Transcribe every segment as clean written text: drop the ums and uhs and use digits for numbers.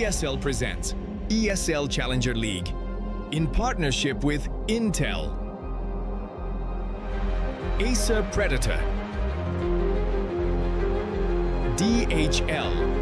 ESL presents ESL Challenger League in partnership with Intel, Acer Predator, DHL,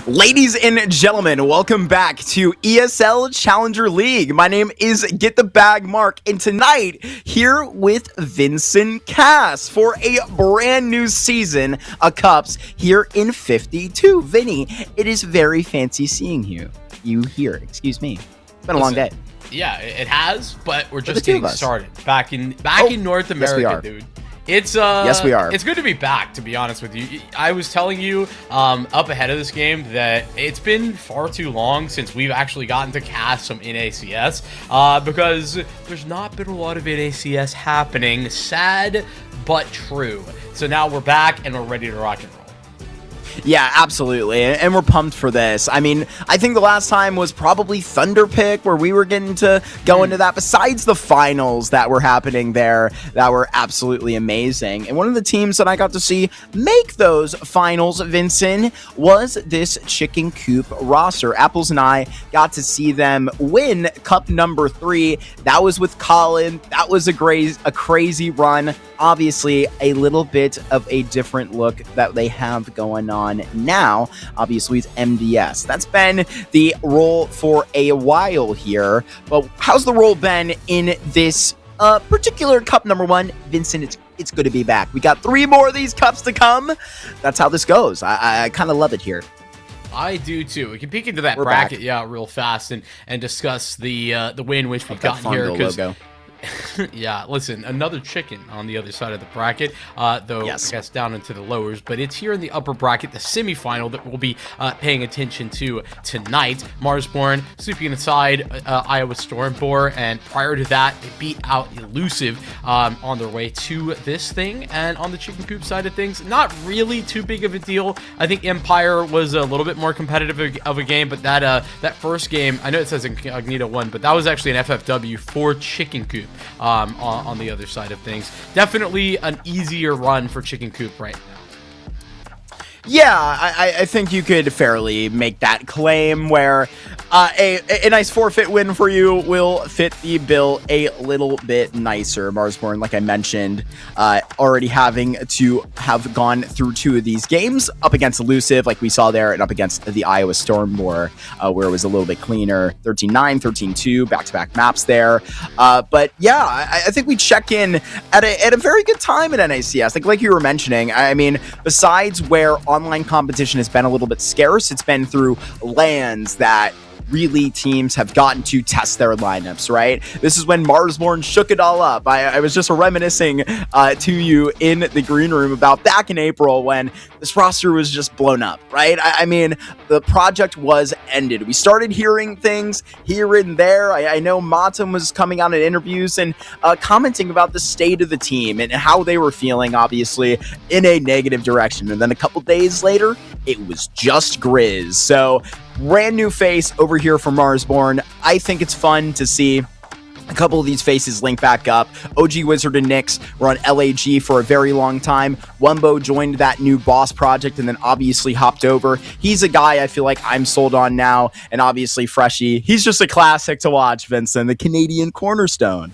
Ladies and gentlemen, welcome back to ESL Challenger League. My name is Get the Bag Mark, and tonight here with Vincent Cass for a brand new season of Cups here in 52. Vinny, it is very fancy seeing you here. Excuse me. It's been a long day. Yeah, it has, but we're just getting started. Back in North America, dude. It's yes, we are. It's good to be back, to be honest with you. I was telling you up ahead of this game that it's been far too long since we've actually gotten to cast some NACS because there's not been a lot of NACS happening. Sad but true. So now we're back and we're ready to rock and roll. Yeah, absolutely, and we're pumped for this. I mean, I think the last time was probably Thunderpick, where we were getting to go into that, besides the finals that were happening there that were absolutely amazing. And one of the teams that I got to see make those finals, Vincent, was this Chicken Coop roster. Apples and I got to see them win Cup number 3. That was with Colin. That was a crazy run. Obviously, a little bit of a different look that they have going on now, obviously, with MDS. That's been the role for a while here, but how's the role been in this particular Cup number 1? Vincent, it's good to be back. We got 3 more of these Cups to come. That's how this goes. I kind of love it here. I do too. We can peek into that bracket, real fast and discuss the win which we've gotten here. Logo. Yeah, listen, another chicken on the other side of the bracket, though yes. I guess down into the lowers, but it's here in the upper bracket, the semifinal, that we'll be paying attention to tonight. Marsborne sweeping aside Iowa Stormbore, and prior to that, they beat out Elusive on their way to this thing. And on the Chicken Coop side of things, not really too big of a deal. I think Empire was a little bit more competitive of a game, but that first game, I know it says Incognito won, but that was actually an FFW for Chicken Coop. On the other side of things, definitely an easier run for Chicken Coop right now. Yeah, I think you could fairly make that claim, where a nice forfeit win for you will fit the bill a little bit nicer. Marsborne, like I mentioned, already having to have gone through 2 of these games, up against Elusive, like we saw there, and up against the Iowa Stormbore, where it was a little bit cleaner. 13-9, 13-2, back-to-back maps there. But yeah, I think we check in at a very good time at NACS. Like you were mentioning, I mean, besides where online competition has been a little bit scarce, it's been through LANs that really teams have gotten to test their lineups, right? This is when Marsborne shook it all up. I was just reminiscing to you in the green room about back in April when this roster was just blown up, right? I mean, the project was ended. We started hearing things here and there. I know Matam was coming out in interviews and commenting about the state of the team and how they were feeling, obviously, in a negative direction. And then a couple days later, it was just Grizz. So, brand new face over here for Marsborne. I think it's fun to see a couple of these faces link back up. OG Wizard and Nyx were on LAG for a very long time. Wumbo joined that new boss project and then obviously hopped over. He's a guy I feel like I'm sold on now. And obviously Freshie, he's just a classic to watch, Vincent, the Canadian cornerstone.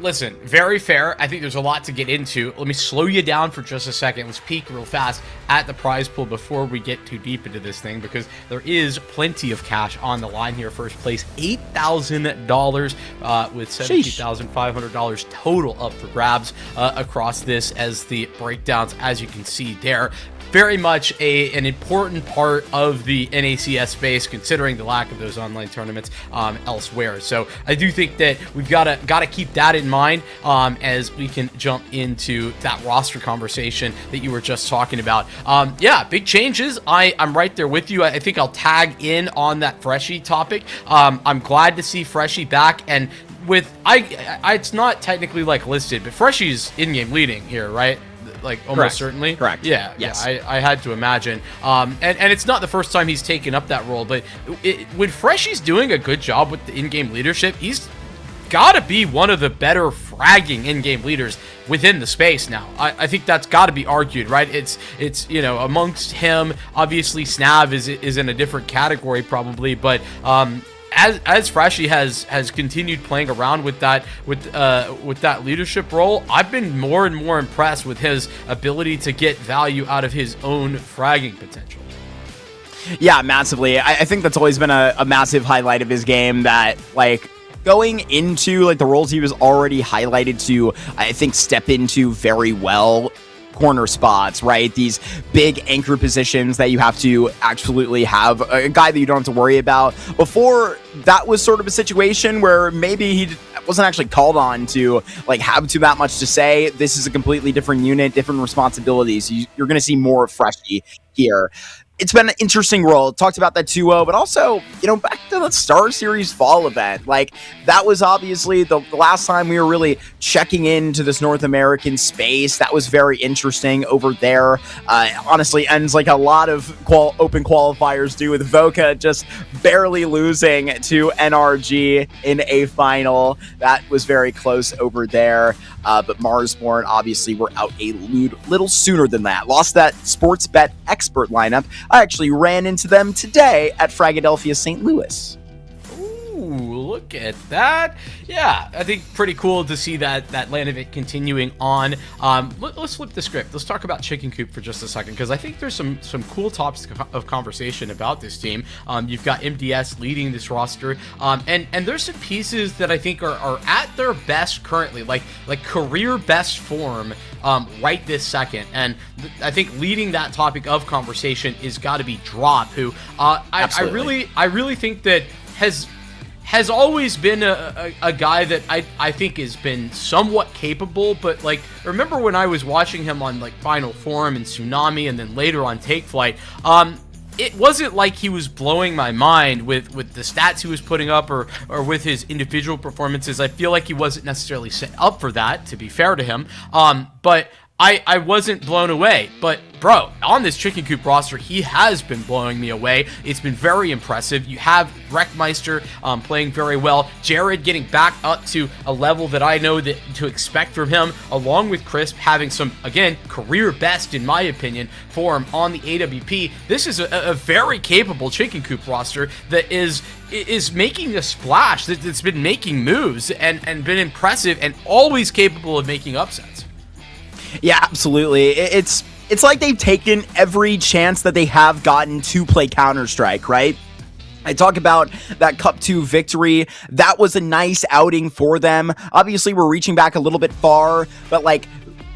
Listen, very fair. I think there's a lot to get into. Let me slow you down for just a second. Let's peek real fast at the prize pool before we get too deep into this thing, because there is plenty of cash on the line here. First place, $8,000 with $17,500 total up for grabs across this, as the breakdowns, as you can see there. very much an important part of the NACS space, considering the lack of those online tournaments elsewhere. So I do think that we've got to keep that in mind as we can jump into that roster conversation that you were just talking about. Yeah, big changes. I'm right there with you. I think I'll tag in on that Freshie topic. I'm glad to see Freshie back, and with it's not technically like listed, but Freshie's in-game leading here, right? Like almost Correct. Certainly. Correct. Yeah. Yes. Yeah, I had to imagine. And it's not the first time he's taken up that role, but when Freshie's doing a good job with the in-game leadership, he's got to be one of the better fragging in-game leaders within the space now. I think that's got to be argued, right? It's amongst him. Obviously, Snav is in a different category probably, but as Freshie has continued playing around with that leadership role, I've been more and more impressed with his ability to get value out of his own fragging potential. Yeah, massively. I think that's always been a massive highlight of his game, that like going into like the roles he was already highlighted to, I think, step into very well. Corner spots, right? These big anchor positions that you have to absolutely have a guy that you don't have to worry about. Before, that was sort of a situation where maybe he wasn't actually called on to like have too that much to say. This is a completely different unit, different responsibilities. You're going to see more of Freshie here. It's been an interesting role. Talked about that 2-0, but also, back to the Star Series fall event. Like, that was obviously the last time we were really checking into this North American space. That was very interesting over there. Honestly, ends like a lot of open qualifiers do, with Voka just barely losing to NRG in a final. That was very close over there. But Marsborne, obviously, were out a little sooner than that. Lost that sports bet expert lineup. I actually ran into them today at Fragadelphia St. Louis. Ooh, look at that. Yeah, I think pretty cool to see that lane of it continuing on. Let's flip the script. Let's talk about Chicken Coop for just a second, because I think there's some cool topics of conversation about this team. You've got MDS leading this roster, and there's some pieces that I think are at their best currently, like career best form right this second. And I think leading that topic of conversation is got to be Drop, who I really think that has always been a guy that I think has been somewhat capable, but like, remember when I was watching him on like Final Form and Tsunami and then later on Take Flight, it wasn't like he was blowing my mind with the stats he was putting up or with his individual performances. I feel like he wasn't necessarily set up for that, to be fair to him, but I wasn't blown away. But bro, on this Chicken Coop roster, he has been blowing me away. It's been very impressive. You have Wreckmeister playing very well. Jared getting back up to a level that I know that to expect from him, along with Crisp having some, again, career best, in my opinion, form on the AWP. This is a very capable Chicken Coop roster that is making a splash, that's been making moves and been impressive and always capable of making upsets. Yeah, absolutely. It's like they've taken every chance that they have gotten to play Counter-Strike, right? I talk about that Cup 2 victory. That was a nice outing for them. Obviously, we're reaching back a little bit far, but like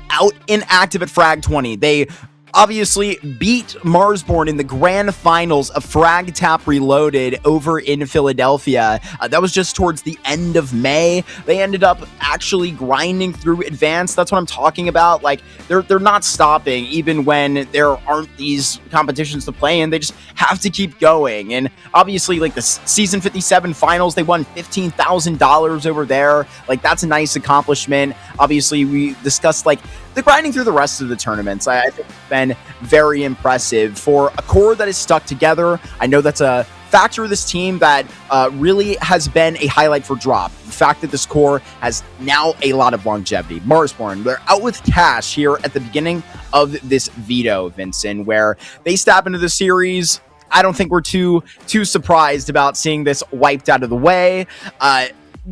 out inactive at Frag 20. They obviously beat Marsborne in the grand finals of Frag Tap Reloaded over in Philadelphia. That was just towards the end of May. They ended up actually grinding through Advanced. That's what I'm talking about. Like, they're not stopping even when there aren't these competitions to play in. They just have to keep going. And obviously, like the Season 57 finals, they won $15,000 over there. Like, that's a nice accomplishment. Obviously, we discussed like the grinding through the rest of the tournaments. I think it's been very impressive for a core that is stuck together. I know that's a factor of this team that really has been a highlight for Drop. The fact that this core has now a lot of longevity. Marsborne, they're out with cash here at the beginning of this veto, Vincent, where they step into the series. I don't think we're too surprised about seeing this wiped out of the way.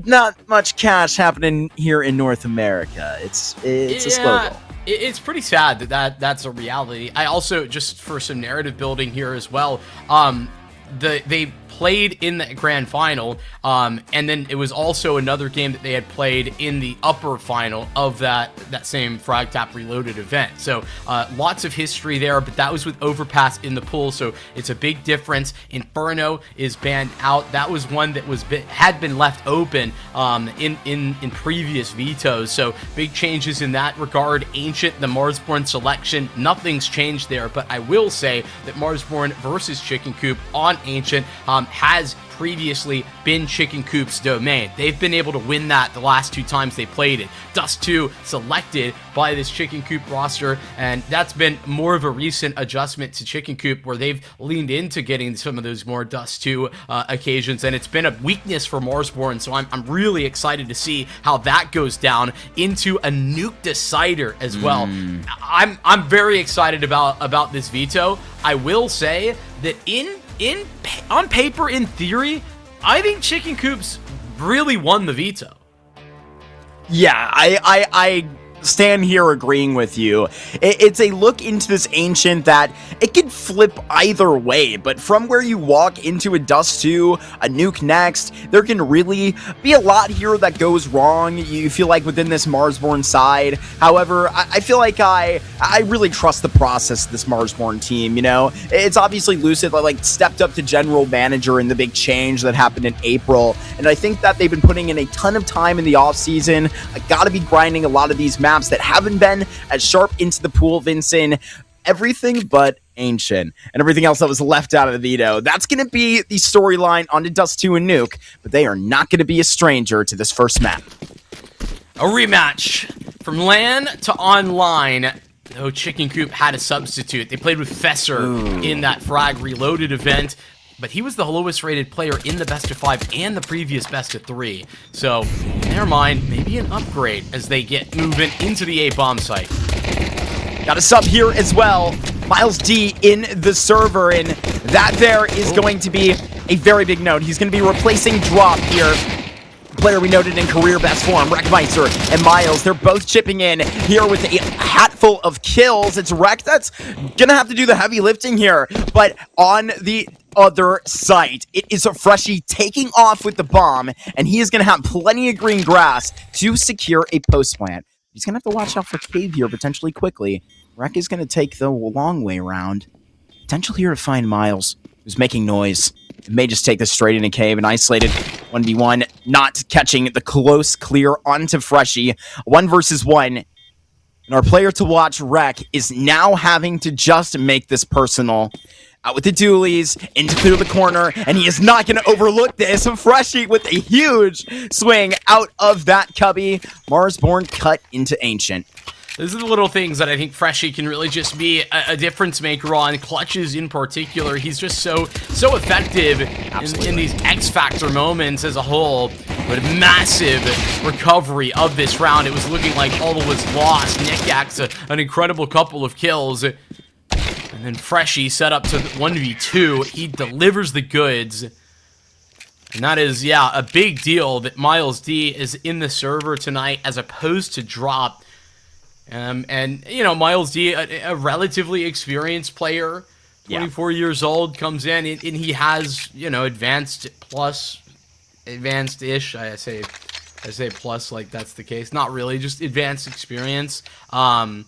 Not much cash happening here in North America. It's a slow roll. It's pretty sad that's a reality. I also, just for some narrative building here as well, they played in the grand final, and then it was also another game that they had played in the upper final of that same Frag Tap Reloaded event. So lots of history there, but that was with Overpass in the pool, so it's a big difference. Inferno is banned out. That was one that had been left open in previous vetoes, so big changes in that regard. Ancient, the Marsborne selection, nothing's changed there, but I will say that Marsborne versus Chicken Coop on Ancient has previously been Chicken Coop's domain. They've been able to win that the last 2 times they played it. Dust 2 selected by this Chicken Coop roster, and that's been more of a recent adjustment to Chicken Coop, where they've leaned into getting some of those more Dust 2 occasions, and it's been a weakness for Marsborne, so I'm really excited to see how that goes down into a nuke decider as well. I'm very excited about this veto. I will say that on paper, in theory, I think Chicken Coop's really won the veto. Yeah, I stand here agreeing with you. It's a look into this Ancient that it could flip either way, but from where you walk into a Dust 2, a nuke next, there can really be a lot here that goes wrong, you feel like, within this Marsborne side. However, I feel like I really trust the process of this Marsborne team, you know? It's obviously Lucid that, like, stepped up to general manager in the big change that happened in April, and I think that they've been putting in a ton of time in the offseason. I gotta be grinding a lot of these maps that haven't been as sharp into the pool, Vincent. Everything but Ancient and everything else that was left out of the veto. That's going to be the storyline on to Dust 2 and Nuke, but they are not going to be a stranger to this first map. A rematch from LAN to online. Oh, Chicken Coop had a substitute. They played with Fesser in that Frag Reloaded event, but he was the lowest rated player in the best of 5 and the previous best of 3. So, never mind, maybe an upgrade as they get moving into the A bomb site. Got a sub here as well. Miles D in the server, and that there is going to be a very big note. He's going to be replacing Drop here. Player we noted in career best form, Wreckmeister and Miles. They're both chipping in here with a hatful of kills. It's Wreck that's gonna have to do the heavy lifting here. But on the other side, it is a Freshie taking off with the bomb, and he is gonna have plenty of green grass to secure a post plant. He's gonna have to watch out for Cave here potentially quickly. Wreck is gonna take the long way around. Potential here to find Miles, who's making noise. It may just take this straight into Cave, and isolated 1v1, not catching the close clear onto Freshie. 1 versus 1. And our player to watch, Wreck, is now having to just make this personal. Out with the dualies, into clear the corner, and he is not going to overlook this. Freshie with a huge swing out of that cubby. Marsborne cut into Ancient. These are the little things that I think Freshie can really just be a difference maker on. Clutches in particular. He's just so effective in these X Factor moments as a whole. But massive recovery of this round. It was looking like all was lost. Nickacks an incredible couple of kills. And then Freshie set up to 1v2. He delivers the goods. And that is, yeah, a big deal that Miles D is in the server tonight as opposed to Drop. And, you know, Miles D, a relatively experienced player, 24 years old, comes in, and he has, you know, advanced-ish, I say plus like that's the case. Not really, just advanced experience. I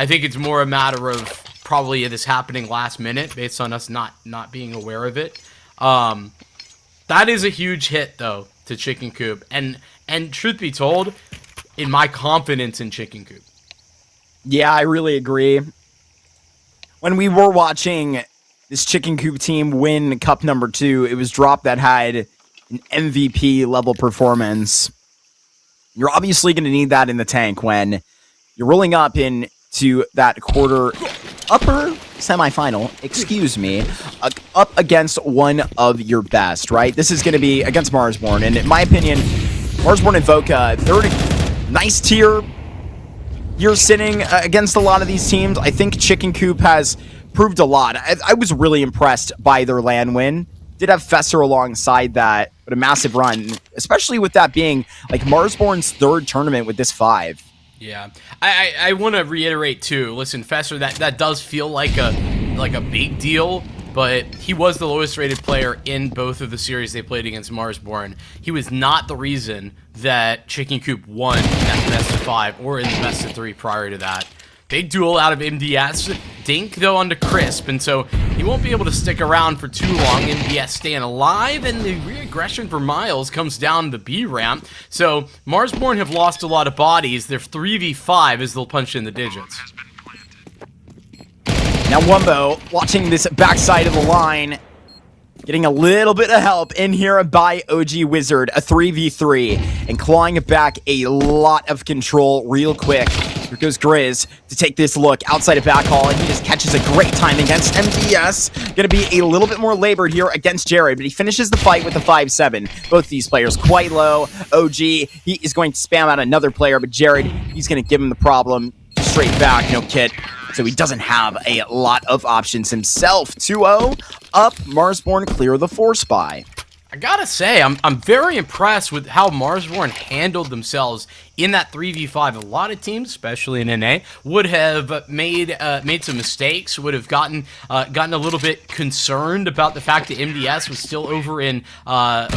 think it's more a matter of probably this happening last minute based on us not being aware of it. That is a huge hit, though, to Chicken Coop. And truth be told, in my confidence in Chicken Coop. Yeah, I really agree. When we were watching this Chicken Coop team win Cup number 2, it was Drop that had an MVP level performance. You're obviously going to need that in the tank when you're rolling up into that upper semifinal, up against one of your best, right? This is going to be against Marsborne, and in my opinion, Marsborne and Voca, they're nice tier. You're sitting against a lot of these teams. I think Chicken Coop has proved a lot. I was really impressed by their LAN win. Did have Fesser alongside that, but a massive run, especially with that being like Marsborne's 3rd tournament with this 5. Yeah, I want to reiterate too. Listen, Fesser, that does feel like a big deal, but he was the lowest rated player in both of the series they played against Marsborne. He was not the reason that Chicken Coop won in that best of 5 or in the best of 3 prior to that. Big duel out of MDS. Dink, though, onto Crisp, and so he won't be able to stick around for too long. MDS staying alive, and the re-aggression for Miles comes down the B ramp. So Marsborne have lost a lot of bodies. They're 3v5 as they'll punch in the digits. Now Wumbo watching this backside of the line, getting a little bit of help in here by OG Wizard, a 3v3, and clawing back a lot of control real quick. Here goes Grizz to take this look outside of backhaul, and he just catches a great time against MDS. Going to be a little bit more labored here against Jared, but he finishes the fight with a 5-7. Both these players quite low. OG, he is going to spam out another player, but Jared, he's going to give him the problem straight back, no kit. So he doesn't have a lot of options himself. 2-0 up, Marsborne clear the 4-spy. I gotta say, I'm very impressed with how Marsborne handled themselves in that 3v5. A lot of teams, especially in NA, would have made some mistakes, would have gotten a little bit concerned about the fact that MDS was still over in A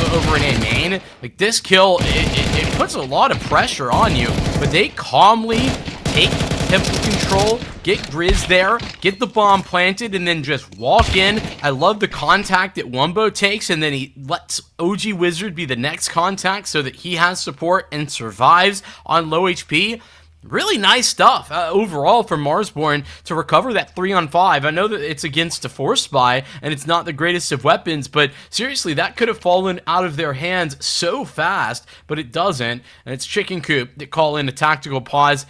main. Like, this kill, it puts a lot of pressure on you, but they calmly take tempo control, get Grizz there, get the bomb planted, and then just walk in. I love the contact that Wumbo takes, and then he lets OG Wizard be the next contact so that he has support and survives on low HP. Really nice stuff overall from Marsborne to recover that 3-on-5. I know that it's against a 4-spy, and it's not the greatest of weapons, but seriously, that could have fallen out of their hands so fast, but it doesn't, and it's Chicken Coop that call in a tactical pause.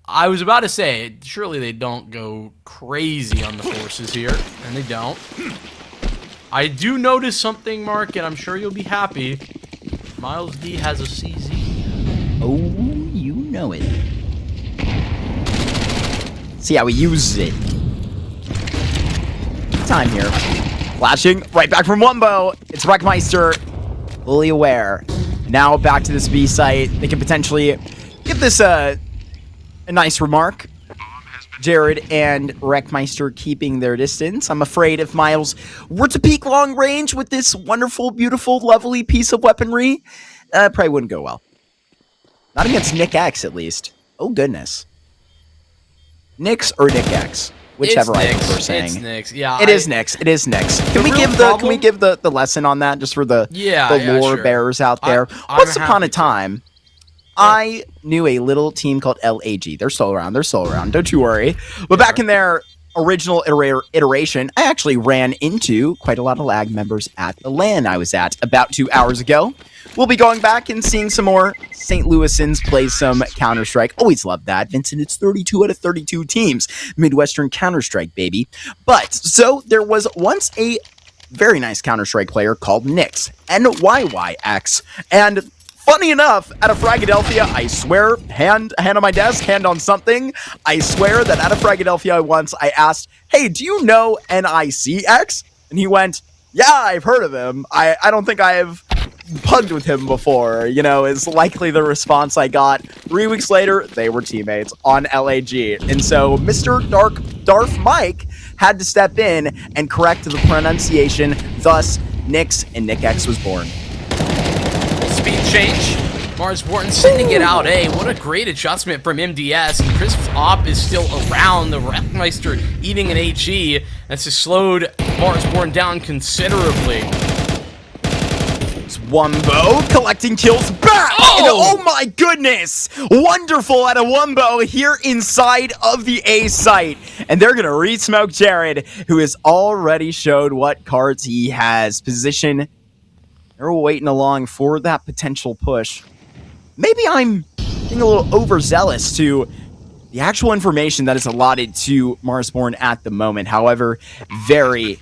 I was about to say, surely they don't go crazy on the forces here, and they don't. I do notice something, Mark, and I'm sure you'll be happy. Miles D has a CZ. Oh, you know it. See how he uses it. Time here. Flashing right back from Wumbo. It's Wreckmeister, fully aware. Now back to this B site. They can potentially give this a nice remark. Jared and Wreckmeister keeping their distance. I'm afraid if Miles were to peek long range with this wonderful, beautiful, lovely piece of weaponry, probably wouldn't go well. Not against Nick X, at least. Oh, goodness. Nix or Nick X? Whichever I prefer saying. It's Nix. Yeah, it is Nix. It is Nix. Can we give the lesson on that just for the lore bearers out there? Once upon a time, I knew a little team called LAG. They're still around. Don't you worry. But back in their original iteration, I actually ran into quite a lot of LAG members at the LAN I was at about 2 hours ago. We'll be going back and seeing some more St. Louisans play some Counter-Strike. Always loved that, Vincent. It's 32 out of 32 teams. Midwestern Counter-Strike, baby. But, so, there was once a very nice Counter-Strike player called Nix. NYYX. And funny enough, at a Fragadelphia, I swear, hand on my desk, hand on something, I swear that at a Fragadelphia once, I asked, hey, do you know NICX? And he went, yeah, I've heard of him. I don't think I've pugged with him before, you know, is likely the response I got. 3 weeks later, they were teammates on LAG. And so Mr. Darth Mike had to step in and correct the pronunciation. Thus, Nix and Nick X was born. Speed change. Marsborne sending it out. Hey, what a great adjustment from MDS. And Crisp's op is still around. The Wreckmeister eating an HE. That's just slowed Marsborne down considerably. It's Wumbo collecting kills back. Oh my goodness. Wonderful out of Wumbo here inside of the A site. And they're going to re-smoke Jared, who has already showed what cards he has. Position. They're waiting along for that potential push. Maybe I'm being a little overzealous to the actual information that is allotted to Marsborne at the moment. However, very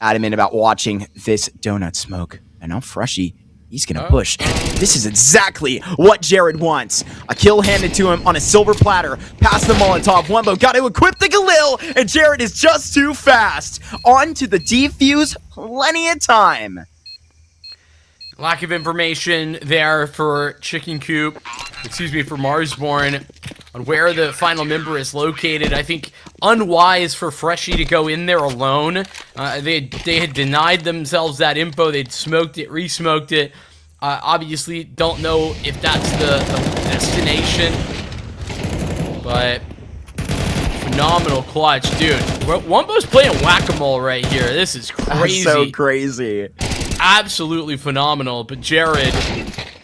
adamant about watching this donut smoke. And now Freshy, he's going to push. This is exactly what Jared wants. A kill handed to him on a silver platter. Past the Molotov. Wumbo got to equip the Galil, and Jared is just too fast. On to the defuse. Plenty of time. Lack of information there for Chicken Coop. Excuse me, for Marsborne. on where the final member is located. I think unwise for Freshie to go in there alone. They had denied themselves that info. They'd smoked it, re-smoked it. Obviously, don't know if that's the destination, but phenomenal clutch, dude. Wumbo's playing whack-a-mole right here. This is crazy. That's so crazy. Absolutely phenomenal, but Jared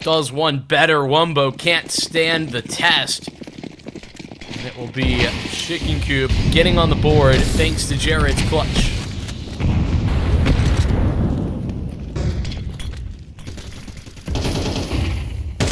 does one better. Wumbo can't stand the test. And it will be Chicken Coop getting on the board thanks to Jared's clutch.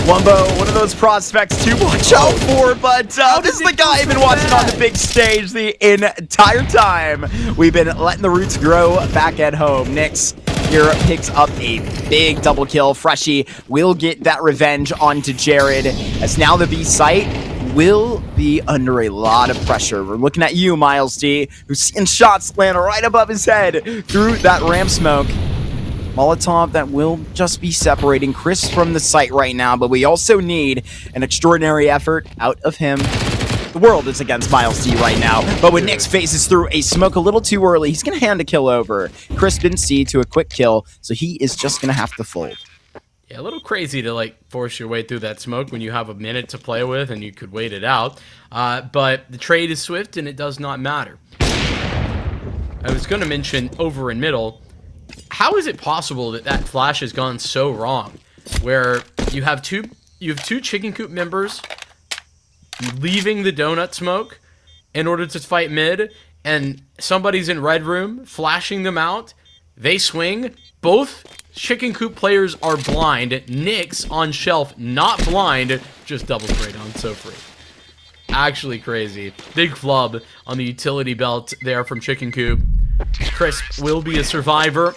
Wumbo, one of those prospects to watch out for, but this is the guy I've been watching on the big stage the entire time. We've been letting the roots grow back at home. Nyx here picks up a big double kill. Freshie will get that revenge onto Jared, as now the B site will be under a lot of pressure. We're looking at you, Miles D, who's seeing shots land right above his head through that ramp smoke. Molotov that will just be separating Chris from the site right now, but we also need an extraordinary effort out of him. The world is against Miles D right now, but when Nyx faces through a smoke a little too early, he's going to hand the kill over. Chris didn't see to a quick kill, so he is just going to have to fold. Yeah, a little crazy to like force your way through that smoke when you have a minute to play with and you could wait it out. But the trade is swift and it does not matter. I was going to mention over in middle. How is it possible that that flash has gone so wrong? Where you have two Chicken Coop members leaving the donut smoke in order to fight mid, and somebody's in red room flashing them out. They swing. Both Chicken Coop players are blind. Nyx on shelf, not blind, just double sprayed on so free. Actually crazy. Big flub on the utility belt there from Chicken Coop. Crisp will be a survivor.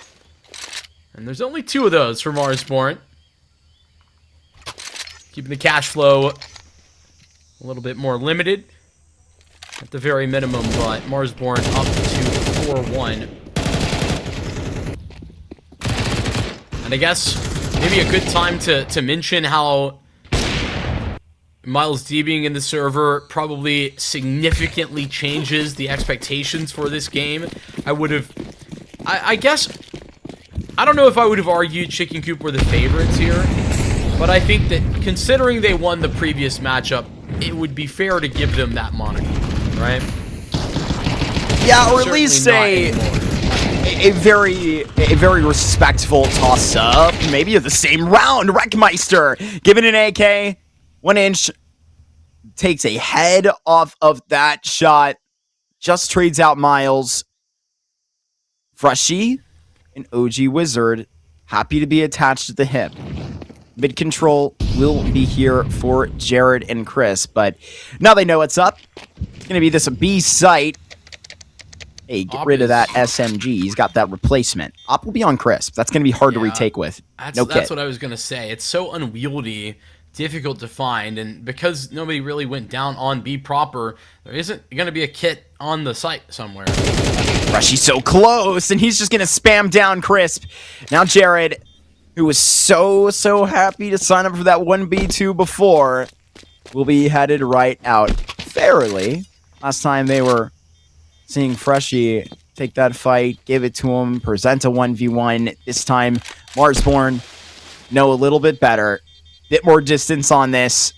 And there's only 2 of those for Marsborne. Keeping the cash flow a little bit more limited at the very minimum, but Marsborne up to 4-1. And I guess maybe a good time to mention how Miles D being in the server probably significantly changes the expectations for this game. I guess, I don't know if I would have argued Chicken Coop were the favorites here, but I think that considering they won the previous matchup, it would be fair to give them that moniker, right? Yeah, or at least say a very respectful toss-up, maybe of the same round. Wreckmeister given an AK, 1 inch, takes a head off of that shot, just trades out Miles. Freshie, an OG wizard, happy to be attached to the hip. Mid control will be here for Jared and Chris, but now they know what's up. It's going to be this B site. Hey, get rid of that SMG. He's got that replacement. Op will be on Crisp. That's going to be hard to retake with. That's what I was going to say. It's so unwieldy, difficult to find, and because nobody really went down on B proper, there isn't going to be a kit on the site somewhere. Freshie's so close, and he's just going to spam down Crisp. Now Jared, who was so happy to sign up for that 1B2 before, will be headed right out fairly. Last time they were seeing Freshie take that fight, give it to him, present a 1v1. This time, Marsborne know a little bit better. Bit more distance on this.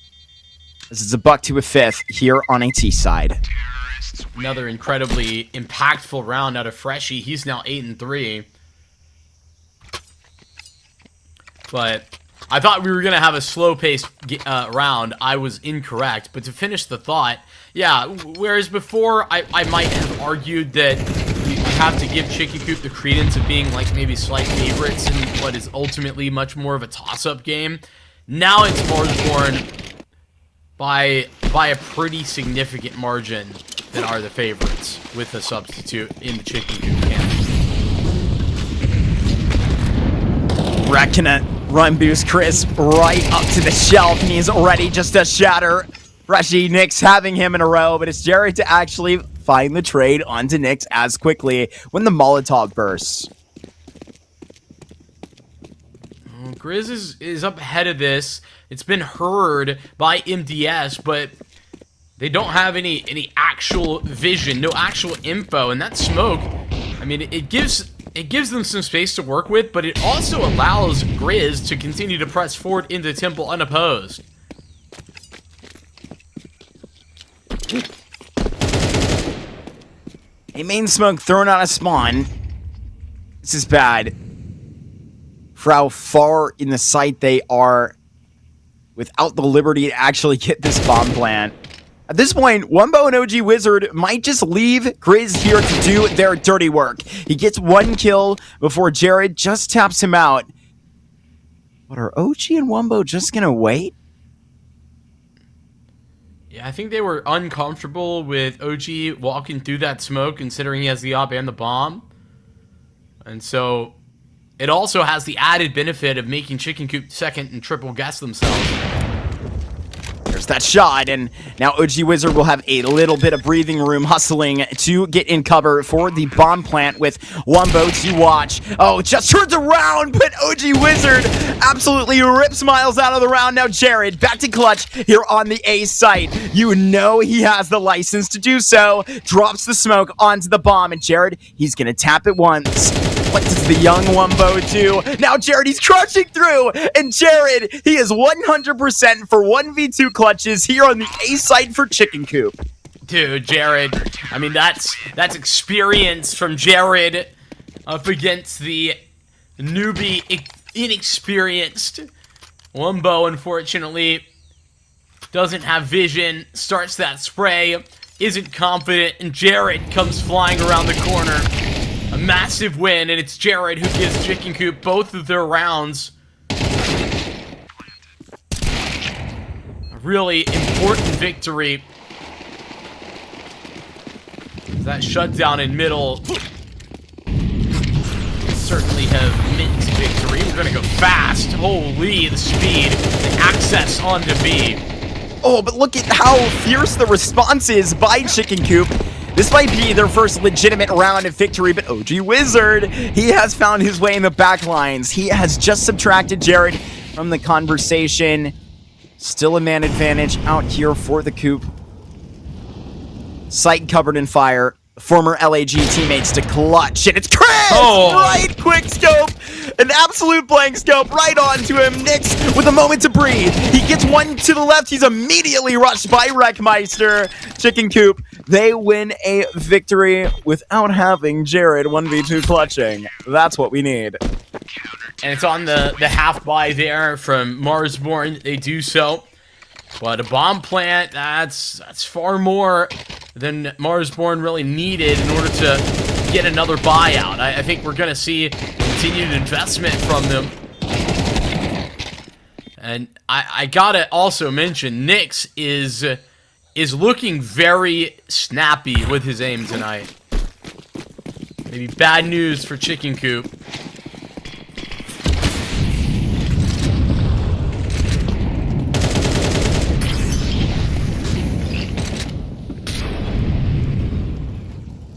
This is a buck to a fifth here on a T side. Another incredibly impactful round out of Freshie. He's now 8-3. But I thought we were going to have a slow-paced round. I was incorrect. But to finish the thought, yeah, whereas before I might have argued that you have to give Chicken Coop the credence of being like maybe slight favorites in what is ultimately much more of a toss-up game. Now it's Marsborne by a pretty significant margin that are the favorites with a substitute in the Chicken Coop camp. Wreck gonna run boost Crisp right up to the shelf, and he's ready just to shatter. Freshie, Nyx having him in a row, but it's Jared to actually find the trade onto Nyx as quickly when the Molotov bursts. Grizz is up ahead of this. It's been heard by MDS, but They don't have any actual vision, no actual info, and that smoke, I mean, it gives them some space to work with, but it also allows Grizz to continue to press forward into Temple unopposed. A main smoke thrown on a spawn. This is bad. For how far in the site they are without the liberty to actually get this bomb plant. At this point, Wumbo and OG Wizard might just leave Grizz here to do their dirty work. He gets 1 kill before Jared just taps him out. But are OG and Wumbo just gonna wait? Yeah, I think they were uncomfortable with OG walking through that smoke, considering he has the op and the bomb. And so it also has the added benefit of making Chicken Coop second and triple guess themselves. There's that shot, and now OG Wizard will have a little bit of breathing room hustling to get in cover for the bomb plant with Wumbo to watch. Oh, just turns around, but OG Wizard absolutely rips Miles out of the round. Now Jared back to clutch here on the A site. You know he has the license to do so. Drops the smoke onto the bomb, and Jared, he's gonna tap it once. What does the young Wumbo do? Now Jared, he's crushing through, and Jared, he is 100% for 1v2 clutches here on the A site for Chicken Coop. Dude, Jared, I mean, that's experience from Jared up against the newbie, inexperienced Wumbo. Unfortunately, doesn't have vision, starts that spray, isn't confident, and Jared comes flying around the corner. A massive win, and it's Jared who gives Chicken Coop both of their rounds. A really important victory. That shutdown in middle certainly have meant victory. We're gonna go fast. Holy, the speed, the access onto B. Oh, but look at how fierce the response is by Chicken Coop. This might be their first legitimate round of victory, but OG Wizard, he has found his way in the back lines. He has just subtracted Jared from the conversation. Still a man advantage out here for the Coop. Site covered in fire. Former LAG teammates to clutch, and it's Chris! Oh. Right, quick scope! An absolute blank scope right onto him. Nix with a moment to breathe. He gets one to the left. He's immediately rushed by Wreckmeister. Chicken Coop, they win a victory without having Jared 1v2 clutching. That's what we need. And it's on the half buy there from Marsborne. They do so. But a bomb plant, that's far more than Marsborne really needed in order to get another buyout. I think we're going to see continued investment from them. And I got to also mention, Nix is looking very snappy with his aim tonight. Maybe bad news for Chicken Coop.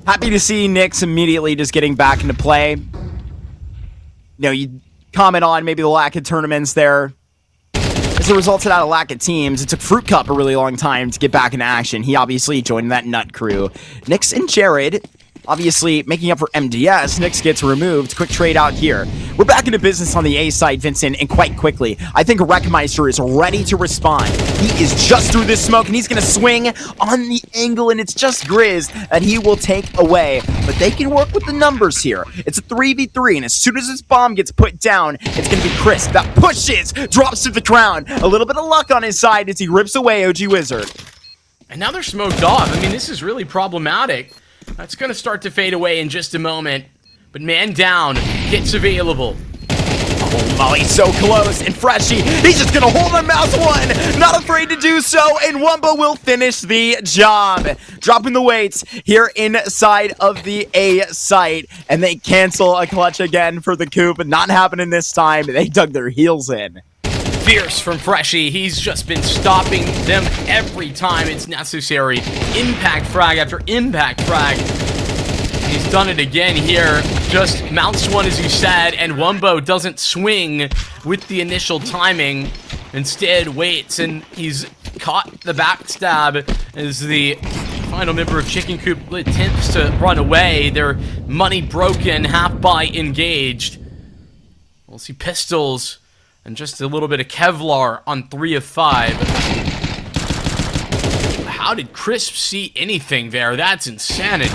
Happy to see Nix immediately just getting back into play. You know, you comment on maybe the lack of tournaments there. As a result of that, a lack of teams, it took Fruit Cup a really long time to get back into action. He obviously joined that nut crew. Nix and Jared, obviously making up for MDS. Nix gets removed. Quick trade out here. We're back into business on the A side, Vincent, and quite quickly. I think Wreckmeister is ready to respond. He is just through this smoke, and he's going to swing on the angle, and it's just Grizz that he will take away. But they can work with the numbers here. It's a 3v3, and as soon as this bomb gets put down, it's going to be Chris that pushes, drops to the ground. A little bit of luck on his side as he rips away OG Wizard. And now they're smoked off. I mean, this is really problematic. That's going to start to fade away in just a moment. But man down, hits available. Oh, Molly's so close, and Freshie, he's just gonna hold on mouse one, not afraid to do so, and Wumbo will finish the job. Dropping the weights here inside of the A site, and they cancel a clutch again for the Coop. Not happening this time, they dug their heels in. Fierce from Freshie. He's just been stopping them every time it's necessary. Impact frag after impact frag. He's done it again here. Just mounts one, as you said, and Wumbo doesn't swing with the initial timing. Instead, waits, and he's caught the backstab as the final member of Chicken Coop attempts to run away. Their money broken, half buy engaged. We'll see pistols and just a little bit of Kevlar on 3 of 5. How did Crisp see anything there? That's insanity.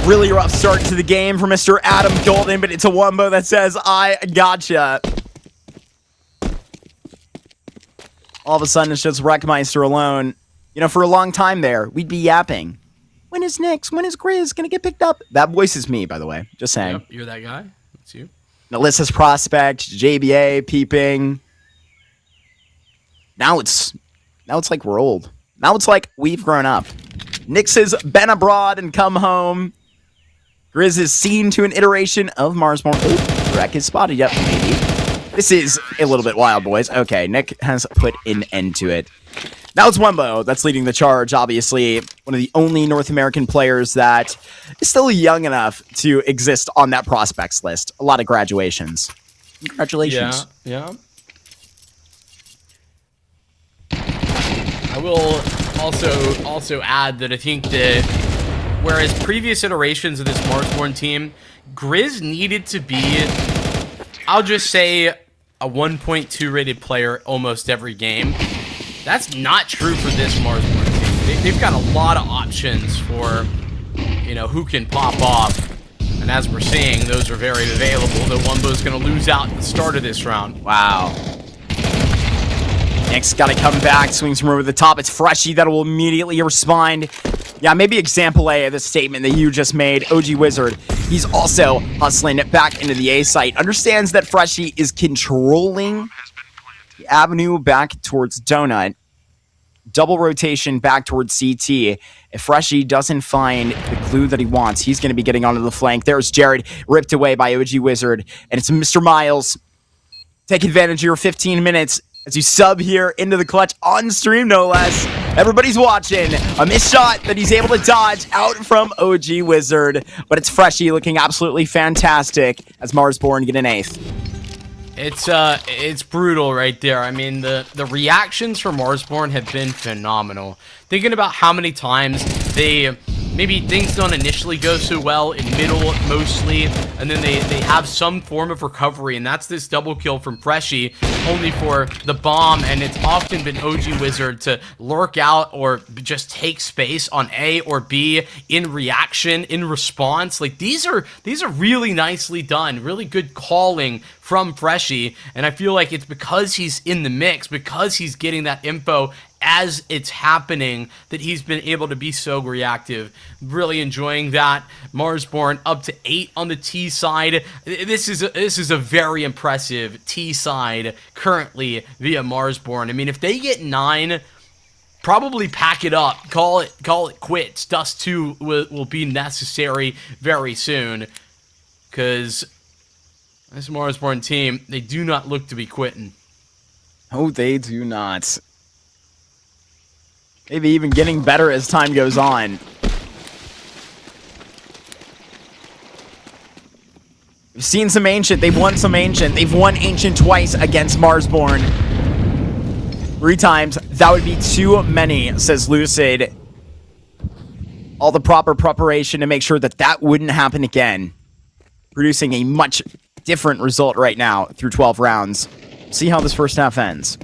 Really rough start to the game for Mr. Adam Golden, but it's a Wumbo that says, I gotcha. All of a sudden, it's just Wreckmeister alone. You know, for a long time there, we'd be yapping. When is Nyx? When is Grizz gonna get picked up? That voice is me, by the way. Just saying. Yep, you're that guy. That's you. Alyssa's Prospect, JBA, peeping. Now it's like we're old. Now it's like we've grown up. Nyx has been abroad and come home. Grizz is seen to an iteration of Marsborne. Oh, Wreck is spotted. Yep, maybe. This is a little bit wild, boys. Okay, Nick has put an end to it. Now it's Wumbo that's leading the charge, obviously. One of the only North American players that is still young enough to exist on that prospects list. A lot of graduations. Congratulations. Yeah. I will also add that I think that whereas previous iterations of this Marsborne team, Grizz needed to be, I'll just say, a 1.2 rated player almost every game. That's not true for this Marsborne team. They've got a lot of options for, you know, who can pop off. And as we're seeing, those are very available. The Wumbo's going to lose out at the start of this round. Wow. Nick's got to come back, swings from over the top. It's Freshy that will immediately respond. Yeah, maybe example A of the statement that you just made. OG Wizard, he's also hustling back into the A site. Understands that Freshy is controlling the avenue back towards Donut. Double rotation back towards CT. If Freshy doesn't find the clue that he wants, he's going to be getting onto the flank. There's Jared, ripped away by OG Wizard. And it's Mr. Miles. Take advantage of your 15 minutes as you sub here into the clutch on stream, no less. Everybody's watching. A missed shot that he's able to dodge out from OG Wizard. But it's Freshy looking absolutely fantastic as Marsborne get an 8th. It's brutal right there. I mean, the reactions from Marsborne have been phenomenal. Thinking about how many times maybe things don't initially go so well in middle mostly, and then they have some form of recovery, and that's this double kill from Freshy, only for the bomb, and it's often been OG Wizard to lurk out or just take space on A or B in reaction, in response. Like, these are really nicely done, really good calling from Freshy, and I feel like it's because he's in the mix, because he's getting that info as it's happening, that he's been able to be so reactive. Really enjoying that. Marsborne up to 8 on the T side. This is a very impressive T side currently via Marsborne. I mean, if they get 9, probably pack it up. Call it quits. Dust 2 will be necessary very soon, because this Marsborne team, they do not look to be quitting. Oh, they do not. Maybe even getting better as time goes on. We've seen some Ancient. They've won some Ancient. They've won Ancient twice against Marsborne. 3 times. That would be too many, says Lucid. All the proper preparation to make sure that that wouldn't happen again. Producing a much different result right now through 12 rounds. See how this first half ends.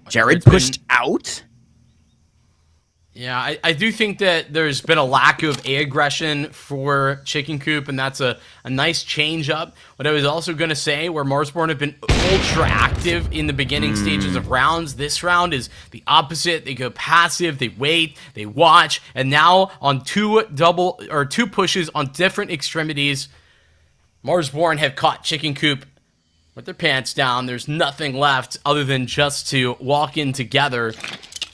Jared pushed out? Yeah, I do think that there's been a lack of A aggression for Chicken Coop, and that's a nice change up. What I was also going to say, where Marsborne have been ultra active in the beginning stages of rounds, this round is the opposite. They go passive, they wait, they watch, and now on 2 pushes on different extremities, Marsborne have caught Chicken Coop with their pants down. There's nothing left other than just to walk in together.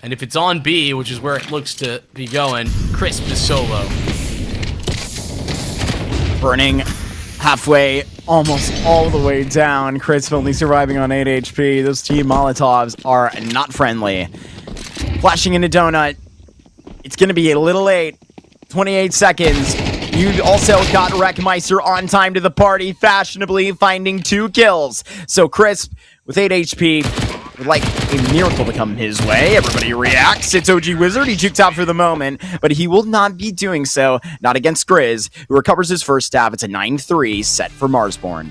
And if it's on B, which is where it looks to be going, Crisp is solo. Burning halfway, almost all the way down. Crisp only surviving on 8 HP. Those team Molotovs are not friendly. Flashing into Donut. it's going to be a little late. 28 seconds. You also got Wreckmeister on time to the party, fashionably finding 2 kills. So Crisp, with 8 HP, would like a miracle to come his way. Everybody reacts. It's OG Wizard. He jukes out for the moment, but he will not be doing so. Not against Grizz, who recovers his first stab. It's a 9-3 set for Marsborne.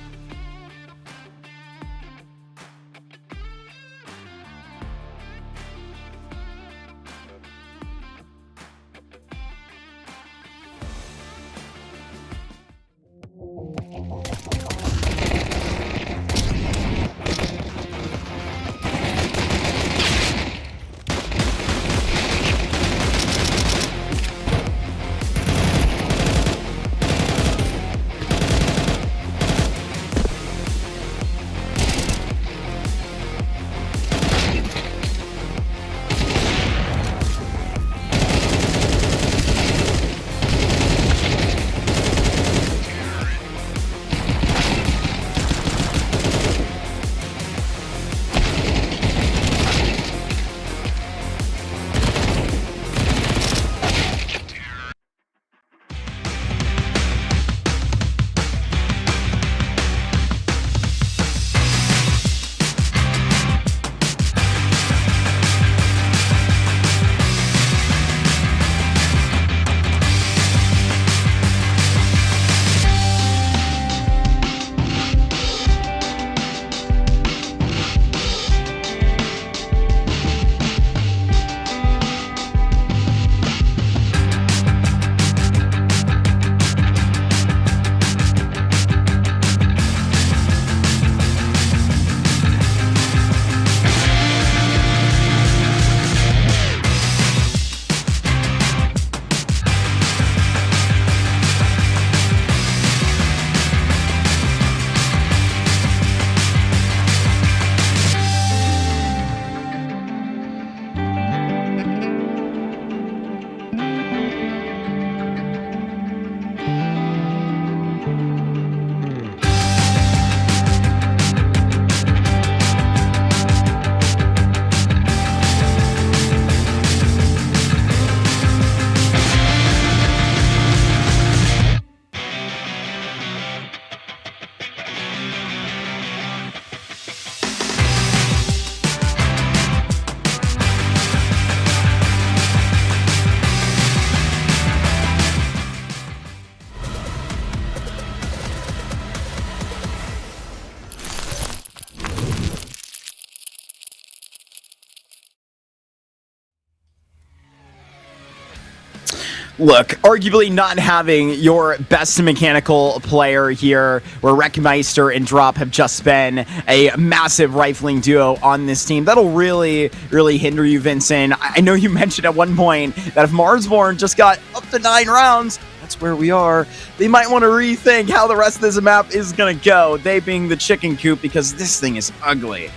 Look, arguably not having your best mechanical player here, where Wreckmeister and Drop have just been a massive rifling duo on this team, that'll really hinder you, Vincent. I know you mentioned at one point that if Marsborne just got up to 9 rounds, that's where we are. They might want to rethink how the rest of this map is going to go, they being the chicken coop, because this thing is ugly.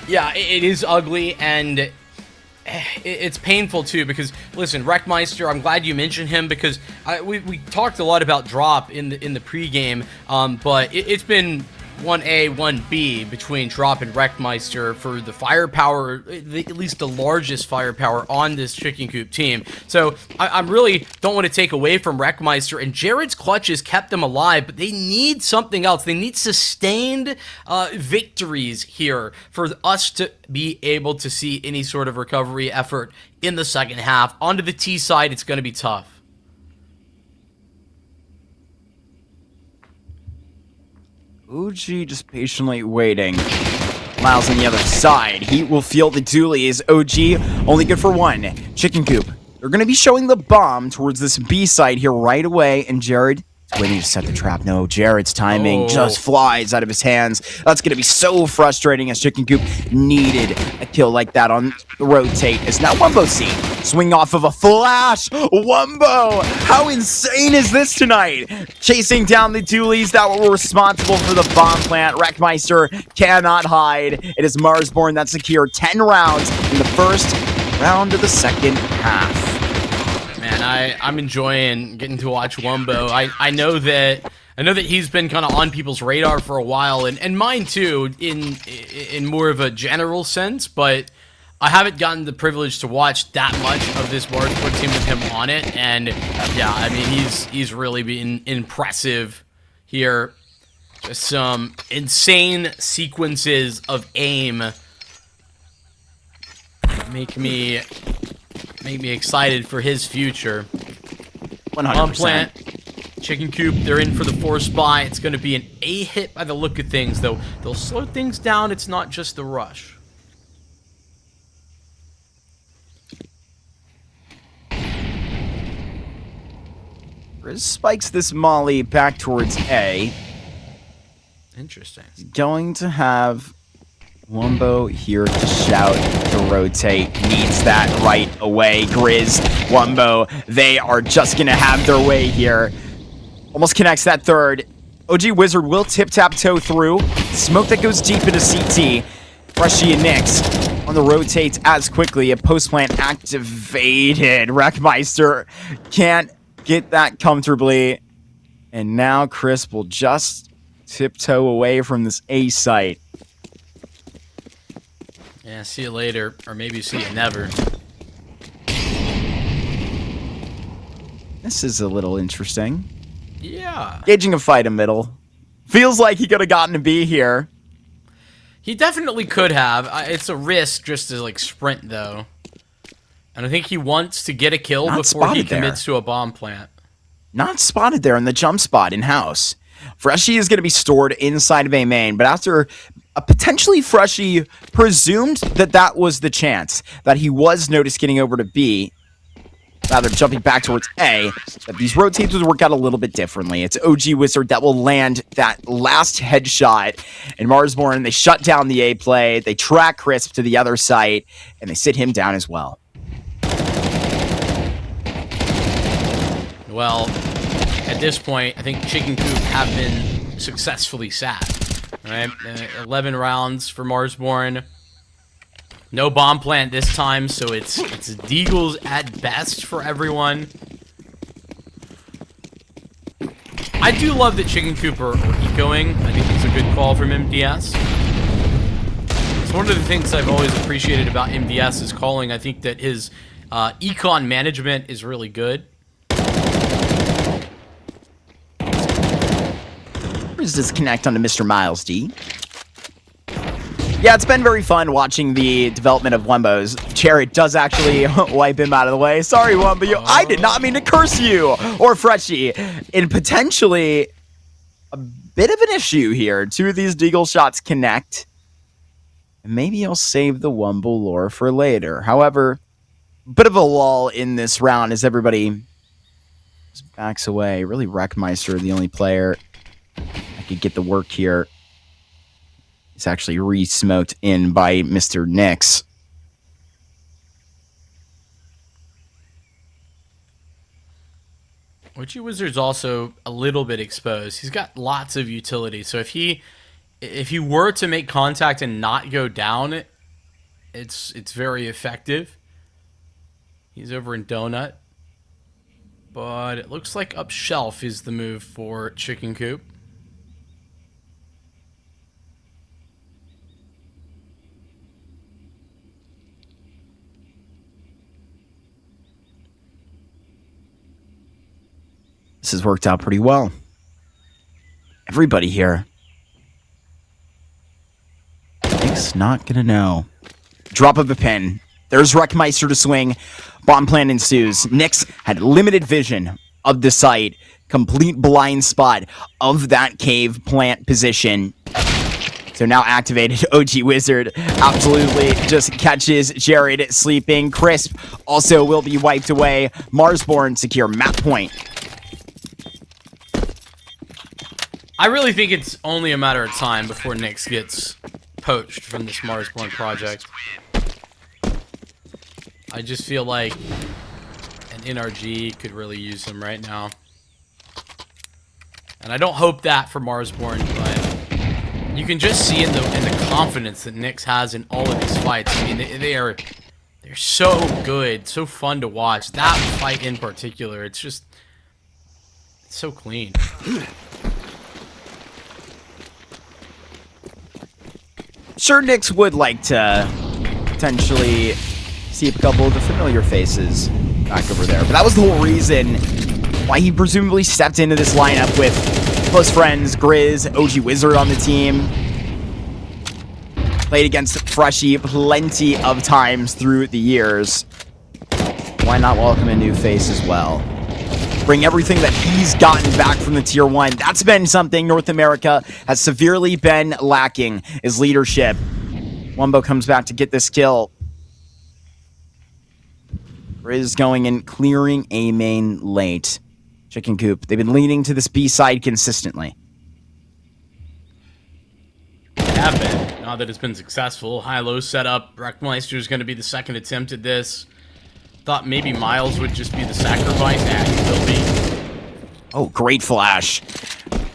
Yeah, it is ugly, and it's painful too, because listen, Wreckmeister, I'm glad you mentioned him, because we talked a lot about Drop in the pregame, but it's been 1A, 1B between Drop and Wreckmeister for the firepower, at least the largest firepower on this chicken coop team. So I really don't want to take away from Wreckmeister, and Jared's clutches kept them alive, but they need something else. They need sustained victories here for us to be able to see any sort of recovery effort in the second half. Onto the T side, it's going to be tough. OG just patiently waiting. Miles on the other side. He will feel the dualies. OG only good for one. Chicken coop. They're going to be showing the bomb towards this B side here right away. And Jared is waiting to set the trap. No, Jared's timing just flies out of his hands. That's going to be so frustrating, as Chicken Coop needed a kill like that on the rotate. Is now Wumbo C. Swing off of a flash. Wumbo! How insane is this tonight? Chasing down the dualies that were responsible for the bomb plant. Wreckmeister cannot hide. It is Marsborne that secured 10 rounds in the first round of the second half. Man, I'm enjoying getting to watch Wumbo. I know that he's been kind of on people's radar for a while, and mine too, in more of a general sense, but I haven't gotten the privilege to watch that much of this Marsborne team with him on it, and yeah, I mean he's really been impressive here. Just some insane sequences of aim make me excited for his future. 100%. Plant, Chicken Coop, they're in for the 4 spy. It's going to be an A hit by the look of things, though. They'll slow things down. It's not just the rush. Riz spikes this molly back towards A. Interesting. He's going to have Wumbo here to shout, to rotate. Needs that right away. Grizz, Wumbo, they are just going to have their way here. Almost connects that third. OG Wizard will tip-tap-toe through. Smoke that goes deep into CT. Freshie and Nyx on the rotates as quickly. A post-plant activated. Wreckmeister can't get that comfortably. And now Crisp will just tiptoe away from this A site. Yeah, see you later, or maybe see you never. This is a little interesting. Yeah. Gauging a fight in middle. Feels like he could have gotten to B here. He definitely could have. It's a risk just to, like, sprint, though. And I think he wants to get a kill before he commits to a bomb plant. Not spotted there in the jump spot in-house. Freshie is going to be stored inside of A main, but after potentially Freshie presumed that that was the chance, that he was noticed getting over to B, rather jumping back towards A, that these rotates would work out a little bit differently. It's OG Wizard that will land that last headshot. And Marsborne, they shut down the A play, they track Crisp to the other site, and they sit him down as well. Well, at this point, I think Chicken Coop have been successfully sat. Right? 11 rounds for Marsborne. No bomb plant this time, so it's Deagles at best for everyone. I do love that Chicken Coop are ecoing. I think it's a good call from MDS. It's one of the things I've always appreciated about MDS's calling. I think that his econ management is really good. Where's this connect onto Mr. Miles D? Yeah, it's been very fun watching the development of Wumbo's. Jared does actually wipe him out of the way. Sorry, Wumbo, I did not mean to curse you! Or Freshie. In potentially a bit of an issue here. 2 of these Deagle shots connect. And maybe I'll save the Wumbo lore for later. However, bit of a lull in this round as everybody just backs away. Really, Wreckmeister, the only player that could get the work here. It's actually re-smoked in by Mr. Nyx. OG Wizard's also a little bit exposed. He's got lots of utility, so if he were to make contact and not go down, it's very effective. He's over in Donut, but it looks like up shelf is the move for Chicken Coop. This has worked out pretty well. Everybody here. Nick's not gonna know. Drop of a pin. There's Wreckmeister to swing. Bomb plan ensues. Nyx had limited vision of the site. Complete blind spot of that cave plant position. So now activated, OG Wizard absolutely just catches Jared sleeping. Crisp also will be wiped away. Marsborne secure map point. I really think it's only a matter of time before Nyx gets poached from this Marsborne project. I just feel like an NRG could really use him right now. And I don't hope that for Marsborne, but you can just see in the confidence that Nyx has in all of these fights. I mean, they're so good, so fun to watch. That fight in particular, it's just so clean. Sure, Nyx would like to potentially see a couple of the familiar faces back over there. But that was the whole reason why he presumably stepped into this lineup with close friends, Grizz, OG Wizard on the team. Played against Freshie plenty of times through the years. Why not welcome a new face as well? Bring everything that he's gotten back from the Tier 1. That's been something North America has severely been lacking, is leadership. Wumbo comes back to get this kill. Grizz going and clearing A main late. Chicken Coop, they've been leaning to this B side consistently. Have been, now that it's been successful. High-low setup. Wreckmeister is going to be the second attempt at this. Thought maybe Miles would just be the sacrifice. He will be. Oh, great flash.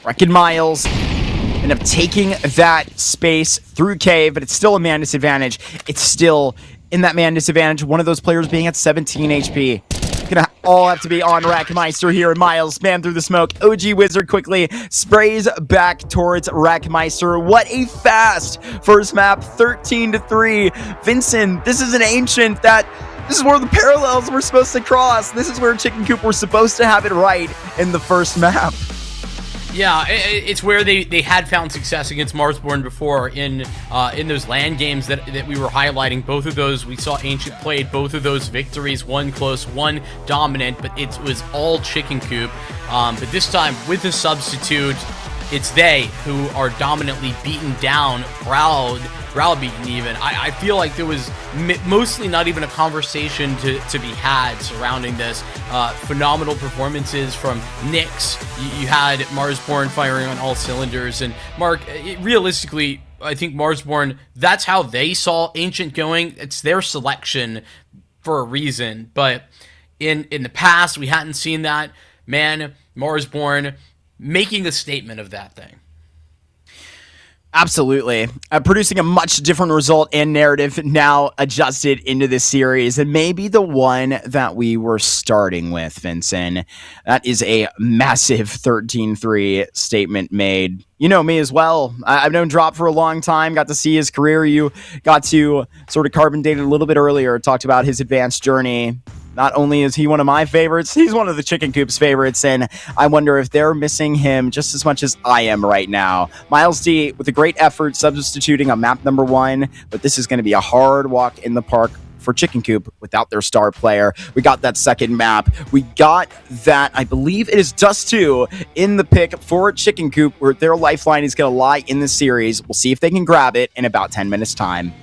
Wrecking Miles end up taking that space through Cave, but it's still a man disadvantage. It's still in that man disadvantage. One of those players being at 17 HP. Gonna all have to be on Wreckmeister here. Miles, man through the smoke. OG Wizard quickly sprays back towards Wreckmeister. What a fast first map, 13-3. Vincent, this is an ancient that... This is where the parallels were supposed to cross. This is where Chicken Coop were supposed to have it right in the first map. Yeah, it's where they had found success against Marsborne before in those LAN games that we were highlighting. Both of those, we saw Ancient played both of those victories, one close, one dominant, but it was all Chicken Coop. But this time, with the substitute, it's they who are dominantly beaten down, browbeaten even. I feel like there was mostly not even a conversation to be had surrounding this. Phenomenal performances from Nyx. You had Marsborne firing on all cylinders. And Mark, realistically, I think Marsborne, that's how they saw Ancient going. It's their selection for a reason. But in the past, we hadn't seen that. Man, Marsborne making a statement of that thing. Absolutely. Producing a much different result and narrative now adjusted into this series, and maybe the one that we were starting with, Vincent. That is a massive 13-3 statement made. You know me as well. I've known Drop for a long time, got to see his career. You got to sort of carbon date it a little bit earlier, talked about his advanced journey. Not only is he one of my favorites, he's one of the Chicken Coop's favorites, and I wonder if they're missing him just as much as I am right now. Miles D with a great effort substituting on map number 1, but this is going to be a hard walk in the park for Chicken Coop without their star player. We got that second map. We got that, I believe it is Dust 2 in the pick for Chicken Coop, where their lifeline is going to lie in this series. We'll see if they can grab it in about 10 minutes' time.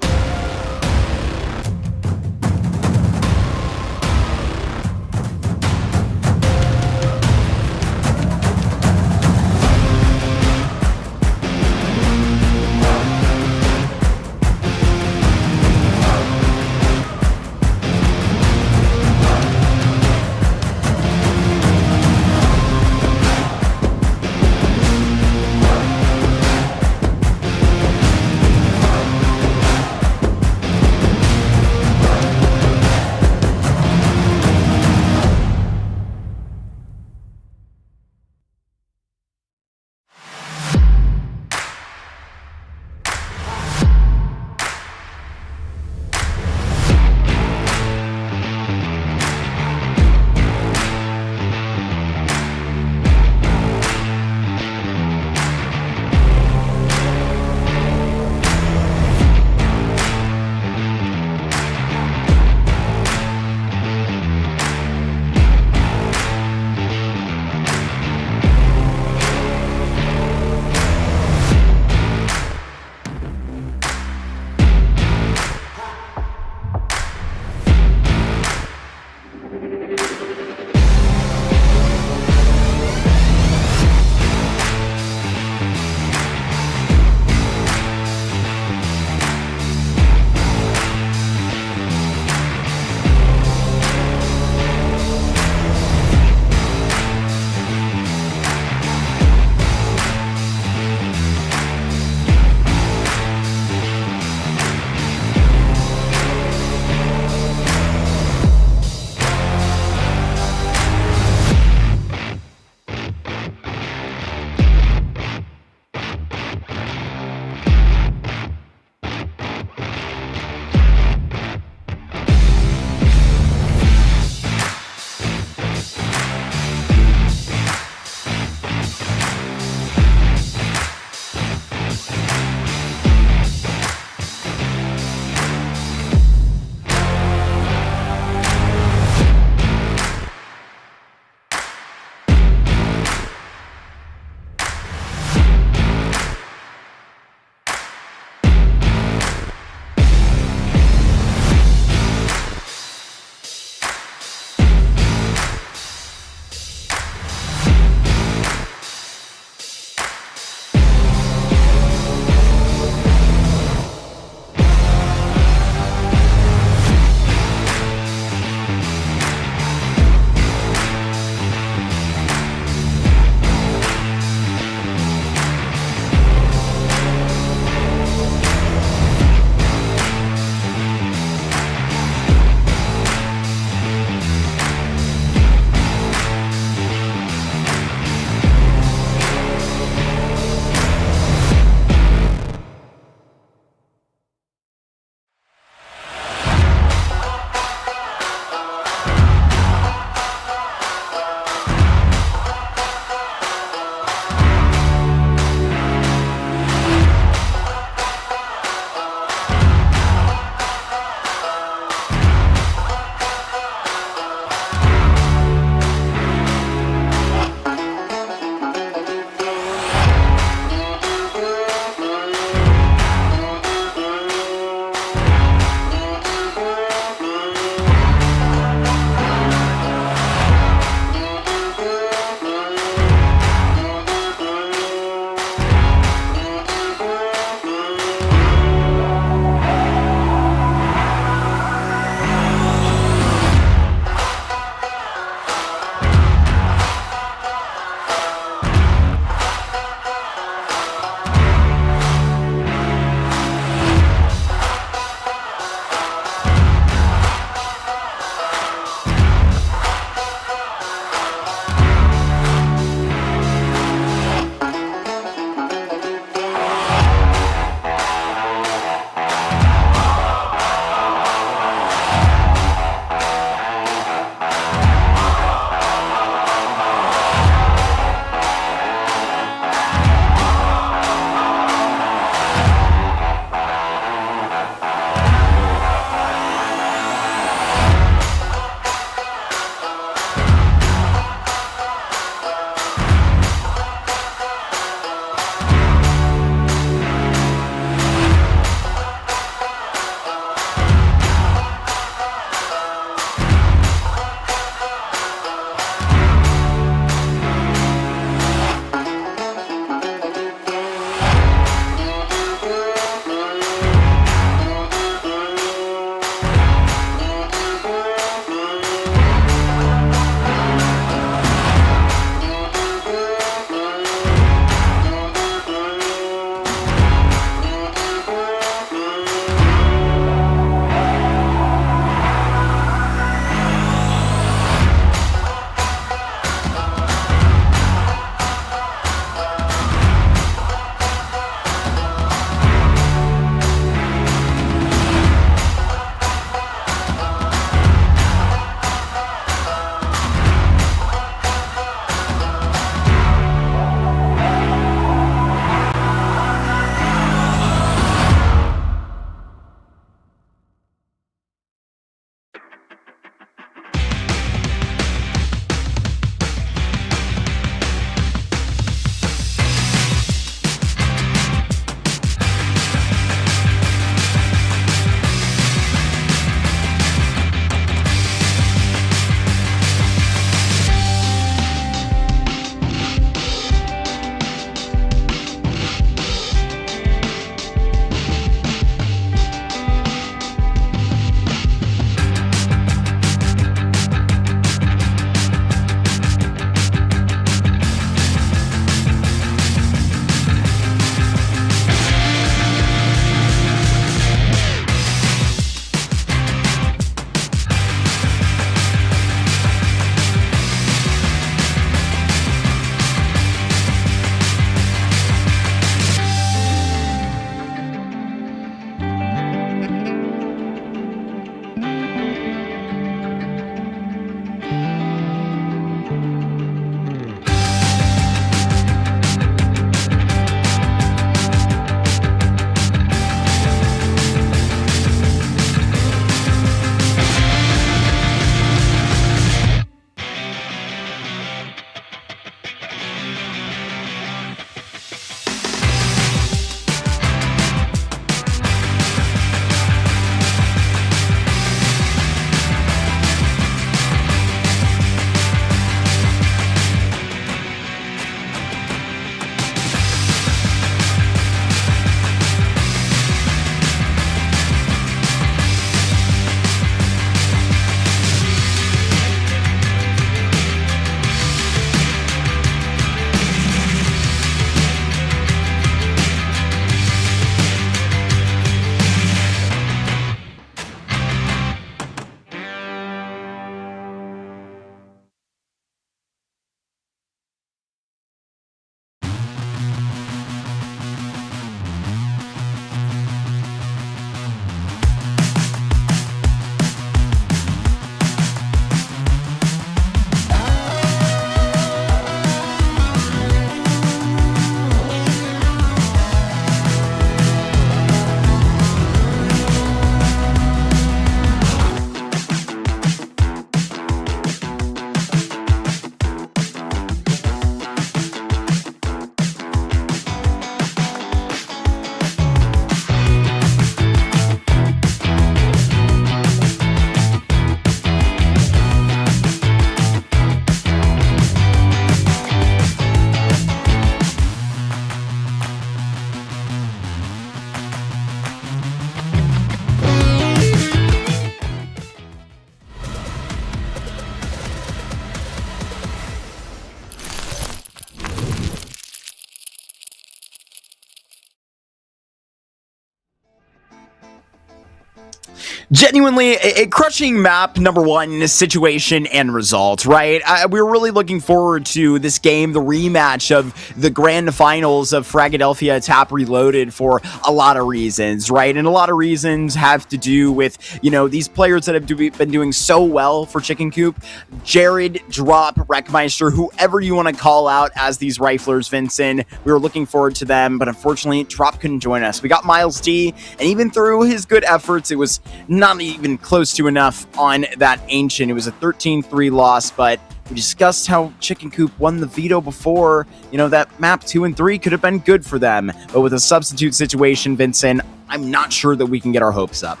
Genuinely a crushing map, number one, situation and result, right? We were really looking forward to this game, the rematch of the grand finals of Fragadelphia Tap Reloaded for a lot of reasons, right? And a lot of reasons have to do with, you know, these players that have been doing so well for Chicken Coop. Jared, Drop, Wreckmeister, whoever you want to call out as these riflers, Vincent. We were looking forward to them, but unfortunately, Drop couldn't join us. We got Miles D, and even through his good efforts, it was not even close to enough on that Ancient. It was a 13-3 loss, but we discussed how Chicken Coop won the veto before. You know, that map 2 and 3 could have been good for them, but with a substitute situation, Vincent, I'm not sure that we can get our hopes up.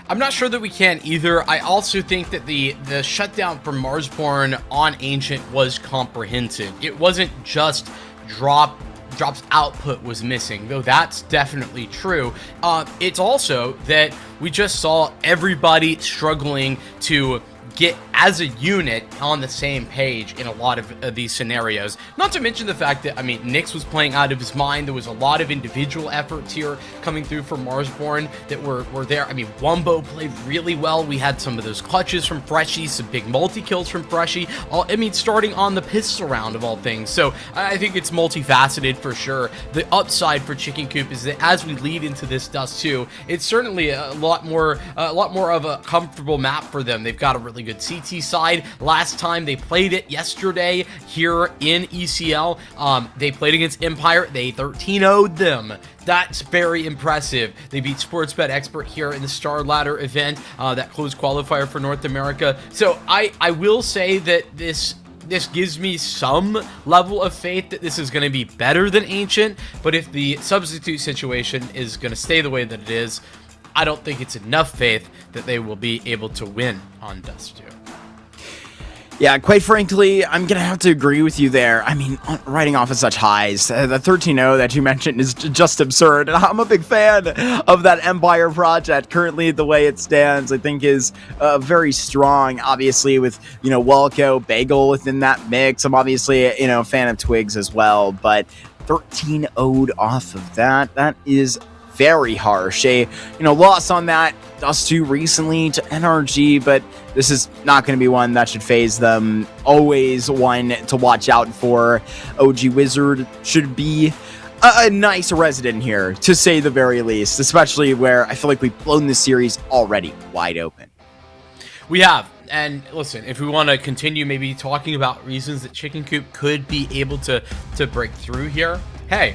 I'm not sure that we can either. I also think that the shutdown from Marsborne on Ancient was comprehensive. It wasn't just Drop's output was missing, though that's definitely true. It's also that we just saw everybody struggling to get as a unit on the same page in a lot of these scenarios. Not to mention the fact that, I mean, Nyx was playing out of his mind. There was a lot of individual efforts here coming through from Marsborne that were there. I mean, Wumbo played really well. We had some of those clutches from Freshie, some big multi-kills from Freshie. I mean, starting on the pistol round of all things. So I think it's multifaceted for sure. The upside for Chicken Coop is that as we lead into this Dust 2, it's certainly a lot more of a comfortable map for them. They've got a really good CT side. Last time they played it yesterday here in ECL, they played against Empire. They 13-0'd them. That's very impressive. They beat Sportsbet Expert here in the Star Ladder event, that closed qualifier for North America. So I will say that this gives me some level of faith that this is going to be better than Ancient, but if the substitute situation is going to stay the way that it is, I don't think it's enough faith that they will be able to win on Dust 2. Yeah, quite frankly, I'm going to have to agree with you there. I mean, riding off of such highs, the 13-0 that you mentioned is just absurd. And I'm a big fan of that Empire project. Currently, the way it stands, I think is very strong, obviously, with, you know, Walco, Bagel within that mix. I'm obviously, you know, a fan of Twigs as well, but 13-0'd off of that is very harsh. A loss on that Dust 2 recently to NRG, but this is not going to be one that should phase them. Always one to watch out for. OG Wizard should be a nice resident here, to say the very least, especially where I feel like we've blown this series already wide open. We have. And listen, if we want to continue maybe talking about reasons that Chicken Coop could be able to break through here, hey,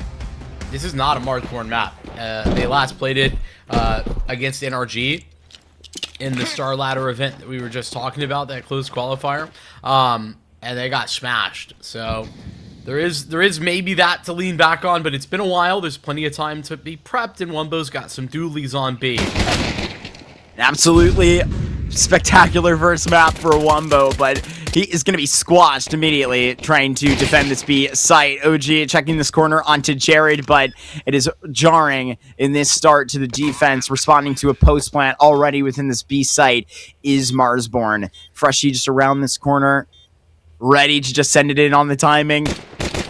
this is not a Marsborne map. They last played it against NRG in the Star Ladder event that we were just talking about, that closed qualifier, and they got smashed. So there is maybe that to lean back on, but it's been a while. There's plenty of time to be prepped, and Wumbo's got some dualies on B. Absolutely spectacular first map for Wumbo, but he is going to be squashed immediately trying to defend this B site. OG checking this corner onto Jared, but it is jarring in this start to the defense. Responding to a post plant already within this B site is Marsborne. Freshie just around this corner, ready to just send it in on the timing.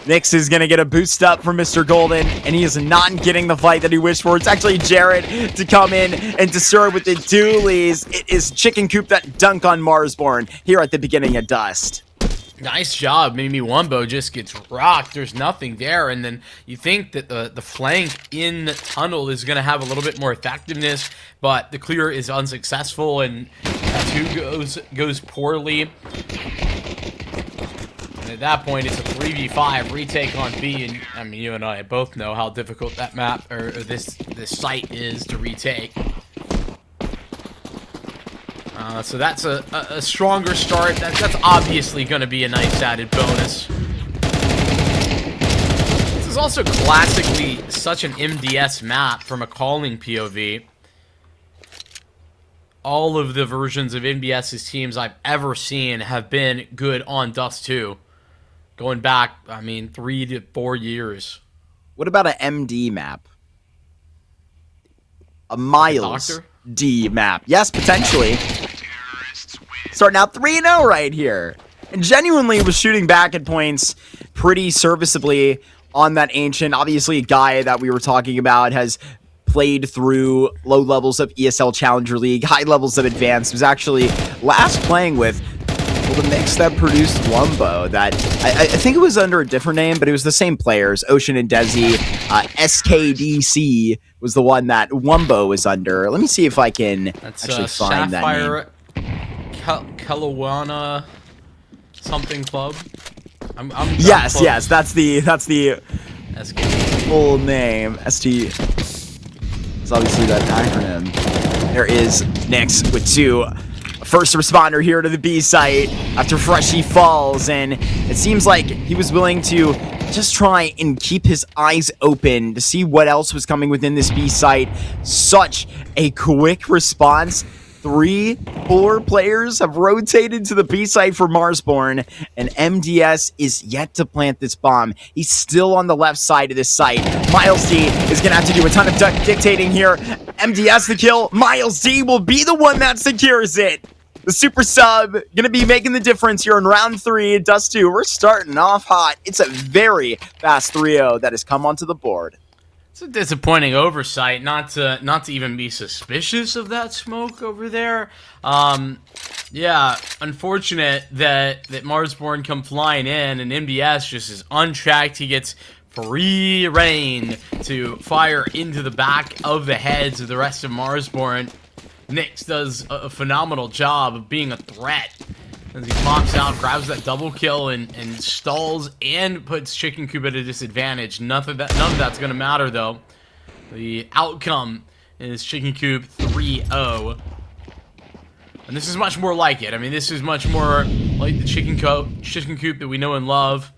Nyx is going to get a boost up from Mr. Golden, and he is not getting the fight that he wished for. It's actually Jared to come in and to serve with the dualies. It is Chicken Coop that dunk on Marsborne here at the beginning of Dust. Nice job. Maybe Wumbo just gets rocked. There's nothing there. And then you think that the flank in tunnel is going to have a little bit more effectiveness, but the clear is unsuccessful, and 2 goes poorly. At that point, it's a 3v5 retake on B, and I mean, you and I both know how difficult that map or this site is to retake. So that's a stronger start. That's obviously going to be a nice added bonus. This is also classically such an MDS map from a calling POV. All of the versions of MDS's teams I've ever seen have been good on Dust 2. Going back, I mean, 3 to 4 years. What about an MD map? A Miles D map. Yes, potentially. Starting out 3-0 right here. And genuinely was shooting back at points pretty serviceably on that Ancient. Obviously, a guy that we were talking about has played through low levels of ESL Challenger League, high levels of Advanced. Was actually last playing with the mix that produced Wumbo. That I think it was under a different name, but it was the same players, Ocean and Desi. SKDC was the one that Wumbo was under. Let me see if I can actually find Sapphire that name. Kelowna something club. I'm yes, close. yes, that's the SKD. full name. ST is obviously that acronym. There is Nyx with 2. First responder here to the B site after Freshie falls, and it seems like he was willing to just try and keep his eyes open to see what else was coming within this B site. Such a quick response. 3 4 players have rotated to the B site for Marsborne, and MDS is yet to plant this bomb. He's still on the left side of this site. Miles D is going to have to do a ton of dictating here. MDS the kill. Miles D will be the one that secures it. The super sub going to be making the difference here in round 3. Dust 2, we're starting off hot. It's a very fast 3-0 that has come onto the board. It's a disappointing oversight not to even be suspicious of that smoke over there. Yeah, unfortunate that Marsborne come flying in and MDS just is untracked. He gets free reign to fire into the back of the heads of the rest of Marsborne. Nyx does a phenomenal job of being a threat as he pops out, grabs that double kill, and stalls and puts Chicken Coop at a disadvantage. None of that's going to matter, though. The outcome is Chicken Coop 3-0. And this is much more like it. I mean, this is much more like the Chicken Coop that we know and love.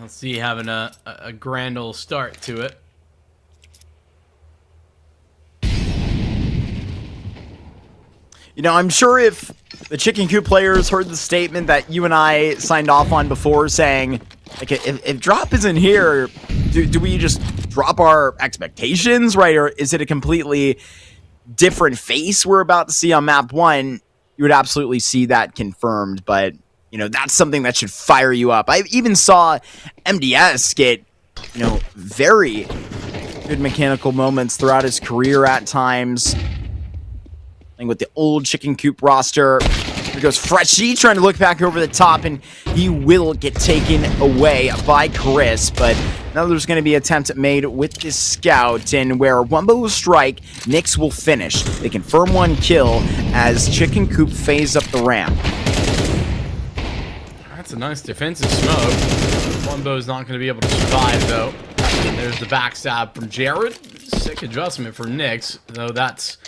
Let's see, having a grand old start to it. You know, I'm sure if the Chicken Coop players heard the statement that you and I signed off on before saying, like, if drop isn't here, do we just drop our expectations, right? Or is it a completely different face we're about to see on map 1? You would absolutely see that confirmed, but, you know, that's something that should fire you up. I even saw MDS get, you know, very good mechanical moments throughout his career at times. With the old Chicken Coop roster. Here goes Freshie trying to look back over the top, and he will get taken away by Chris. But now there's going to be an attempt made with this scout, and where Wumbo will strike, Nyx will finish. They confirm 1 kill as Chicken Coop phase up the ramp. That's a nice defensive smoke. Wumbo's not going to be able to survive, though. And there's the backstab from Jared. Sick adjustment for Nyx, though that's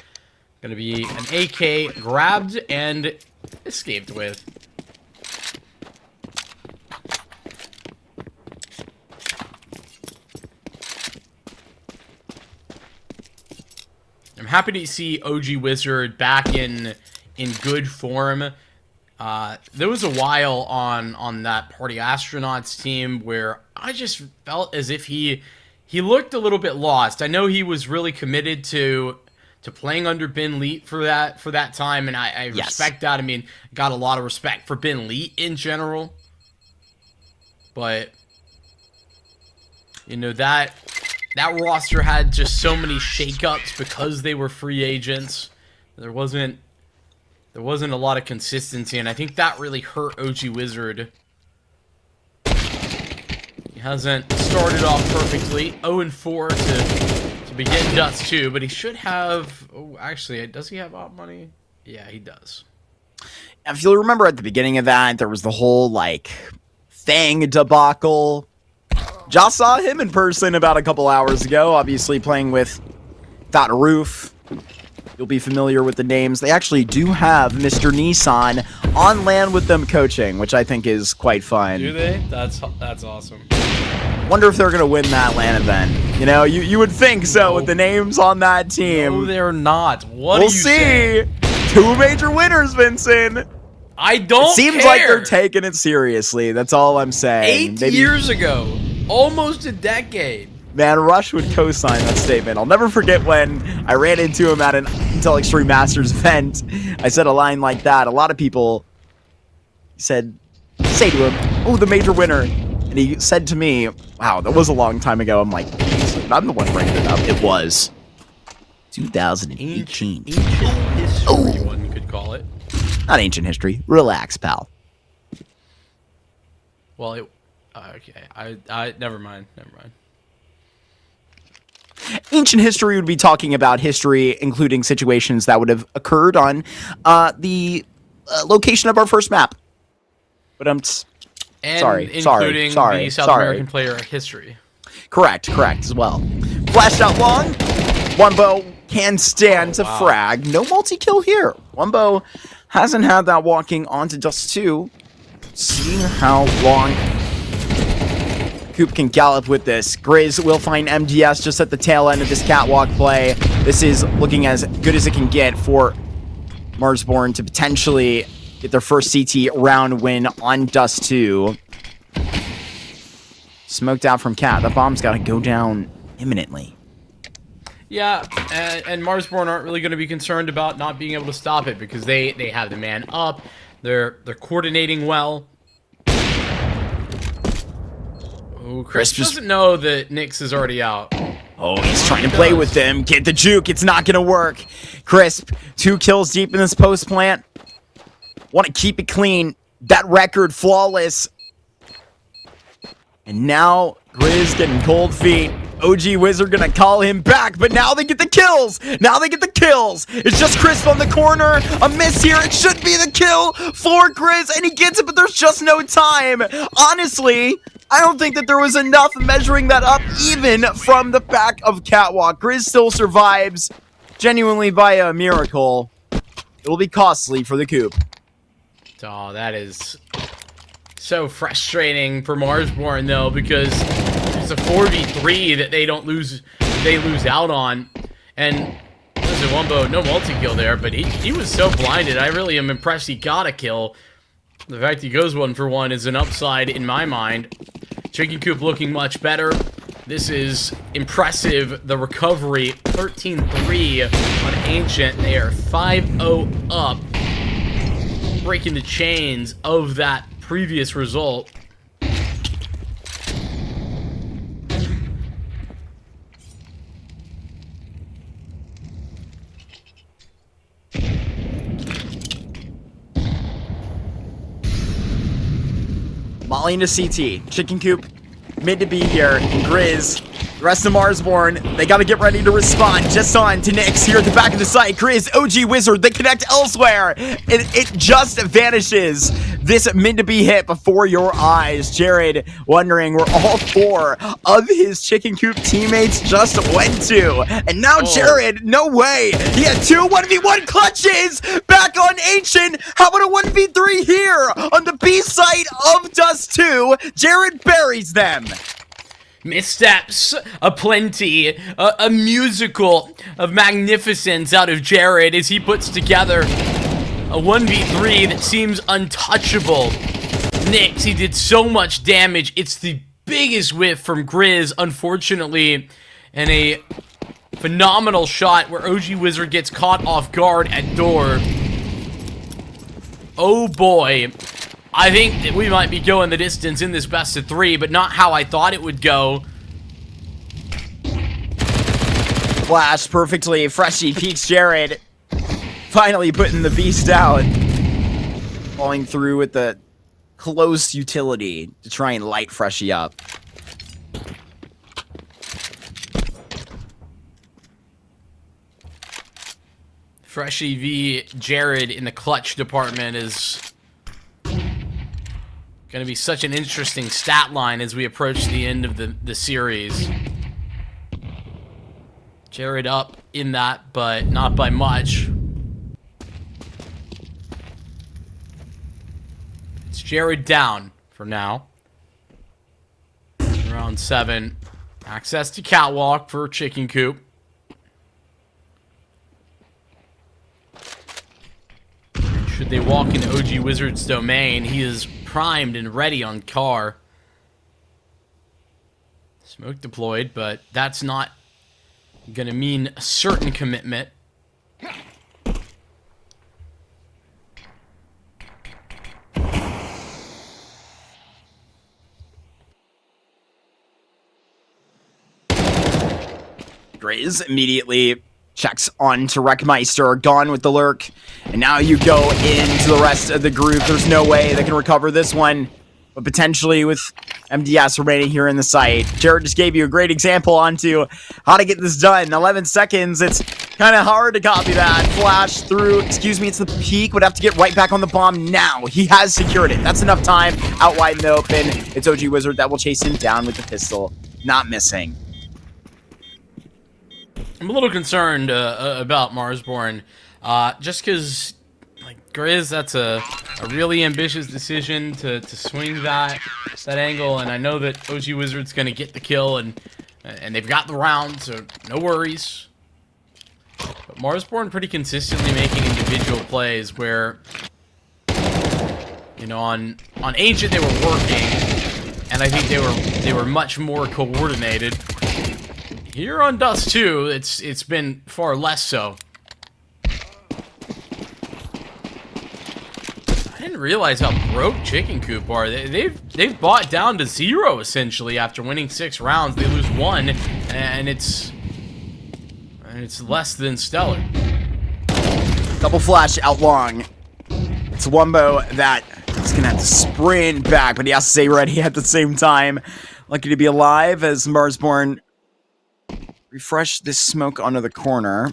going to be an AK grabbed and escaped with. I'm happy to see OG Wizard back in good form. There was a while on that Party Astronauts team where I just felt as if he looked a little bit lost. I know he was really committed to playing under Ben Leet for that time, and I respect that. I mean, got a lot of respect for Ben Leet in general. But, you know, that roster had just so many shakeups because they were free agents. There wasn't a lot of consistency, and I think that really hurt OG Wizard. He hasn't started off perfectly. 0-4 to begin Dust 2, but he should have... Oh, actually, does he have op money? Yeah, he does. If you'll remember at the beginning of that, there was the whole, like, Fang debacle. Josh saw him in person about a couple hours ago, obviously playing with Dot Roof. You'll be familiar with the names. They actually do have Mr. Nissan on land with them coaching, which I think is quite fun. Do they? That's awesome. Wonder if they're going to win that LAN event. You know, you would think so with the names on that team. No, they're not. What we'll are you see. saying? 2 major winners, Vincent. I don't Seems like they're taking it seriously. That's all I'm saying. 8 years ago. Almost a decade. Man, Rush would co-sign that statement. I'll never forget when I ran into him at an Intel Extreme Masters event. I said a line like that. A lot of people said, say to him, oh, the major winner. And he said to me, wow, that was a long time ago. I'm like, but I'm the one bringing it up. It was 2018. Ancient history, one could call it. Not ancient history. Relax, pal. Well, okay. I never mind. Ancient history would be talking about history, including situations that would have occurred on the location of our first map. But I'm including the South American player history. Correct as well. Flashed out long. Wumbo can stand to frag. No multi-kill here. Wumbo hasn't had that walking onto Dust 2. Seeing how long Coop can gallop with this. Grizz will find MDS just at the tail end of this catwalk play. This is looking as good as it can get for Marsborne to potentially get their first CT round win on Dust 2. Smoked out from Cat. The bomb's got to go down imminently. Yeah, and Marsborne aren't really going to be concerned about not being able to stop it because they have the man up. They're coordinating well. Oh, Chris doesn't know that Nyx is already out. Oh, he's trying to play with them. Get the juke. It's not going to work. Crisp, 2 kills deep in this post plant. Want to keep it clean. That record flawless. And now Grizz getting cold feet. OG Wizard gonna call him back, but now they get the kills. It's just Crisp on the corner. A miss here. It should be the kill for Grizz, and he gets it, but there's just no time. Honestly, I don't think that there was enough measuring that up even from the back of Catwalk. Grizz still survives, genuinely by a miracle. It will be costly for the Coop. Oh, that is so frustrating for Marsborne, though, because it's a 4v3 that they lose out on. And listen, Wumbo, no multi-kill there, but he was so blinded. I really am impressed he got a kill. The fact he goes 1-for-1 is an upside in my mind. Chicken Coop looking much better. This is impressive. The recovery, 13-3 on Ancient. They are 5-0 up, breaking the chains of that previous result. Molly into CT. Chicken Coop, mid to B here. And Grizz, the rest of Marsborne, they got to get ready to respond. Just on to Nyx here at the back of the site. Grizz, OG Wizard, they connect elsewhere. It just vanishes. This mid to B hit before your eyes. Jared wondering where all 4 of his Chicken Coop teammates just went to. And now Jared, no way. He had 2 1v1 clutches back on Ancient. How about a 1v3 here on the B site of Dust 2? Jared buries them. Missteps aplenty, a musical of magnificence out of Jared as he puts together a 1v3 that seems untouchable. Nyx, he did so much damage. It's the biggest whiff from Grizz, unfortunately, and a phenomenal shot where OG Wizard gets caught off guard at door. Oh boy. I think that we might be going the distance in this best of 3, but not how I thought it would go. Flash perfectly. Freshie peeks Jared. Finally putting the beast down. Falling through with the close utility to try and light Freshie up. Freshie v. Jared in the clutch department is going to be such an interesting stat line as we approach the end of the series. Jared up in that, but not by much. It's Jared down for now. Round 7. Access to Catwalk for Chicken Coop. Should they walk into OG Wizard's domain, he is primed and ready on car. Smoke deployed, but that's not gonna mean a certain commitment. Grizz immediately checks on to Wreckmeister, gone with the lurk. And now you go into the rest of the group. There's no way they can recover this one. But potentially with MDS remaining here in the site. Jared just gave you a great example onto how to get this done. 11 seconds, it's kind of hard to copy that. Flash through, excuse me, it's the peak. Would have to get right back on the bomb now. He has secured it. That's enough time out wide in the open. It's OG Wizard that will chase him down with the pistol. Not missing. I'm a little concerned about Marsborne, just because, like, Grizz, that's a really ambitious decision to swing that angle, and I know that OG Wizard's going to get the kill, and they've got the round, so no worries. But Marsborne pretty consistently making individual plays where, you know, on Ancient they were working, and I think they were much more coordinated. Here on Dust 2, it's been far less so. I didn't realize how broke Chicken Coop are. They've bought down to 0 essentially after winning 6 rounds. They lose 1, and it's less than stellar. Double flash out long. It's Wumbo that is gonna have to sprint back, but he has to stay ready at the same time. Lucky to be alive as Marsborne refresh this smoke onto the corner.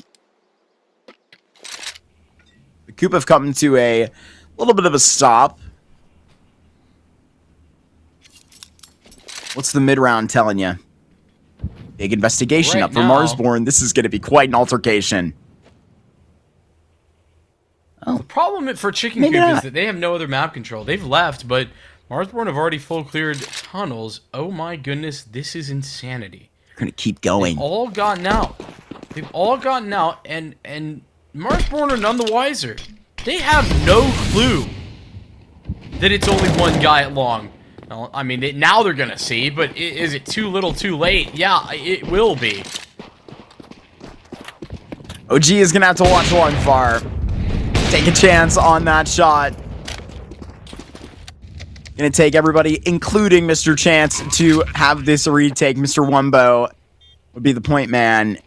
The Coop have come to a little bit of a stop. What's the mid-round telling you? Big investigation right up for now, Marsborne. This is going to be quite an altercation. The problem for Chicken Coop is that they have no other map control. They've left, but Marsborne have already full cleared tunnels. Oh my goodness, this is insanity. Gonna keep going. They've all gotten out. They've all gotten out, and Marsborne are none the wiser. They have no clue that it's only one guy at long. Well, I mean, now they're gonna see, but is it too little, too late? Yeah, it will be. OG is gonna have to watch long far. Take a chance on that shot. Gonna take everybody, including Mr. Chance, to have this retake. Mr. Wumbo would be the point man.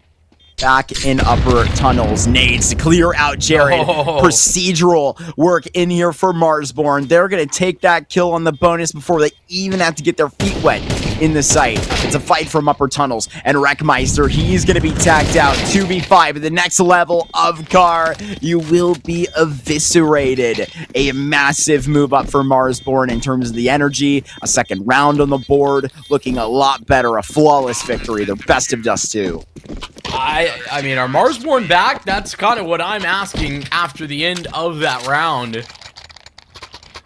Back in upper tunnels. Nades to clear out Jared. Oh. Procedural work in here for Marsborne. They're going to take that kill on the bonus before they even have to get their feet wet in the site. It's a fight from upper tunnels. And Wreckmeister, he's going to be tagged out. 2v5 at the next level of car. You will be eviscerated. A massive move up for Marsborne in terms of the energy. A second round on the board. Looking a lot better. A flawless victory. The best of Dust 2. I mean, are Marsborne back? That's kind of what I'm asking after the end of that round.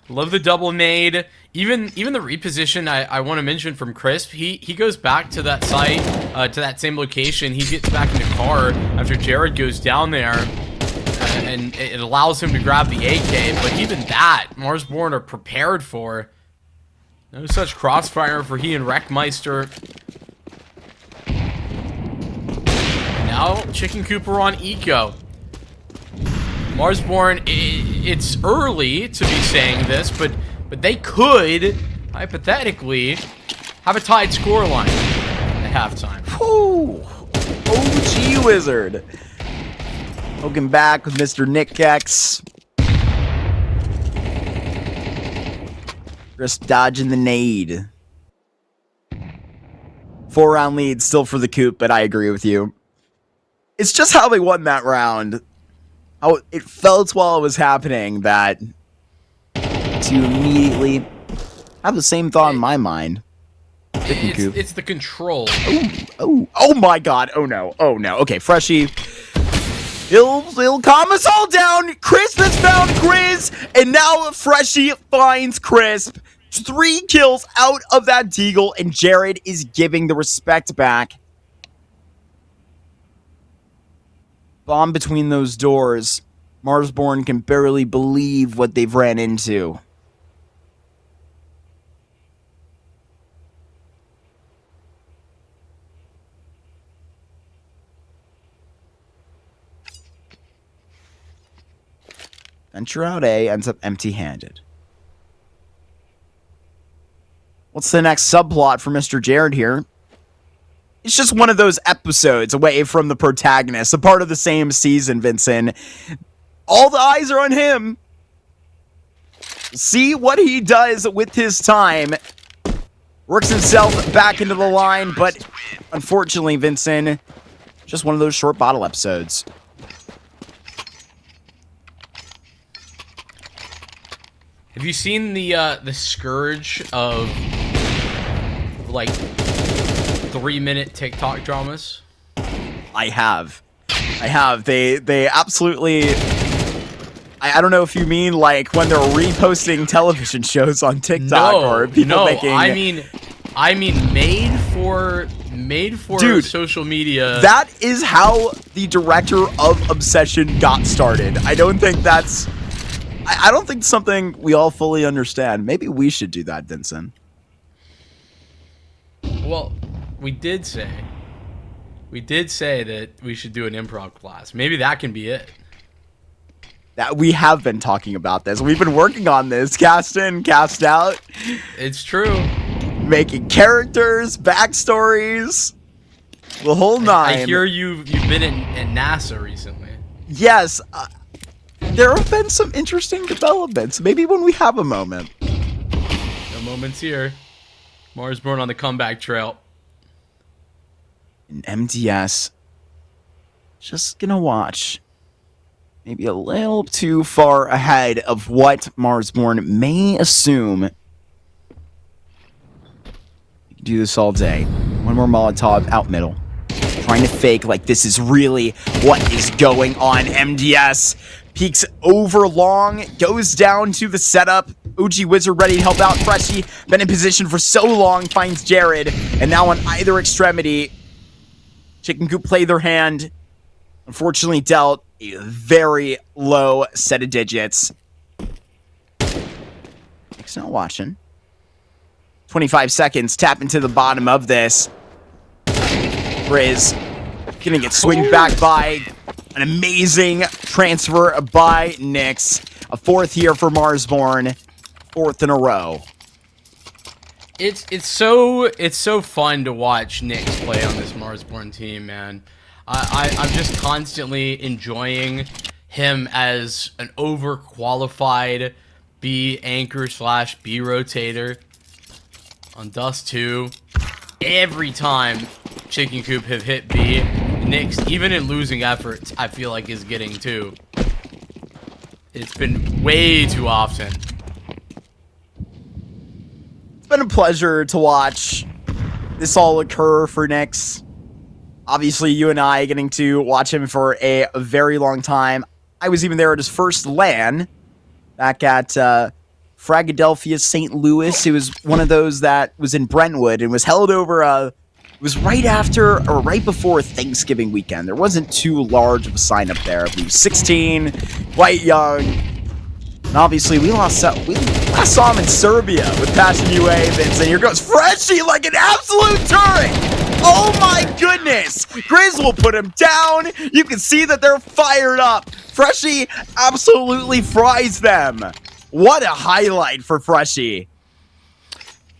Love the double nade. Even the reposition I want to mention from Crisp. He goes back to that site, to that same location. He gets back in the car after Jared goes down there, and it allows him to grab the AK. But even that, Marsborne are prepared for. No such crossfire for he and Wreckmeister. Now, Chicken Cooper on Eco. Marsborne, it's early to be saying this, but they could, hypothetically, have a tied scoreline at halftime. Whew. OG Wizard. Poking back with Mr. Nick X. Just dodging the nade. 4-round lead still for the Coop, but I agree with you. It's just how they won that round. How it felt while it was happening that to immediately have the same thought in my mind. It's the control. Oh my god. Oh no. Okay, Freshie. He'll calm us all down. Crisp has found Grizz, and now Freshie finds Crisp. 3 kills out of that Deagle, and Jared is giving the respect back. Bomb between those doors. Marsborne can barely believe what they've ran into. Venture out A ends up empty-handed. What's the next subplot for Mr. Jared here? it's just one of those episodes away from the protagonist, a part of the same season, Vincent. All the eyes are on him. See what he does with his time. Works himself back into the line, but unfortunately, Vincent, just one of those short bottle episodes. Have you seen the scourge of like 3-minute TikTok dramas? I have. They absolutely. I don't know if you mean like when they're reposting television shows on TikTok or people making. I mean made for Dude, social media. That is how the director of Obsession got started. I don't think that's. I don't think something we all fully understand. Maybe we should do that, Vincent. Well, we did say that we should do an improv class. Maybe that can be it. That we have been talking about this. We've been working on this. Cast in, cast out. It's true. Making characters, backstories. The whole nine. I hear you've been at NASA recently. Yes. There have been some interesting developments. Maybe when we have a moment. No moments here. Marsborne on the comeback trail. And MDS. Just gonna watch. Maybe a little too far ahead of what Marsborne may assume. You can do this all day. One more Molotov out middle. Trying to fake like this is really what is going on. MDS peeks over long, goes down to the setup. OG Wizard ready to help out. Freshie, been in position for so long, finds Jared. And now on either extremity, Chicken Coop play their hand. Unfortunately dealt a very low set of digits. Nick's not watching. 25 seconds, tap into the bottom of this. Grizz gonna get swinged back by an amazing transfer by Nyx. A fourth here for Marsborne. Fourth in a row. It's so fun to watch Nyx play on this Marsborne team, man. I'm just constantly enjoying him as an overqualified B anchor / B rotator on Dust 2. Every time Chicken Coop have hit B, Nyx, even in losing efforts, I feel like is getting 2. It's been way too often. It's been a pleasure to watch this all occur for Nyx. Obviously, you and I getting to watch him for a very long time. I was even there at his first LAN back at Fragadelphia, St. Louis. It was one of those that was in Brentwood and was held over it was right after or right before Thanksgiving weekend. There wasn't too large of a sign up there. He was 16, quite young. And obviously, we last saw him in Serbia with Passion UA events. And here goes Freshie like an absolute turret. Oh my goodness! Grizz will put him down. You can see that they're fired up. Freshie absolutely fries them. What a highlight for Freshie.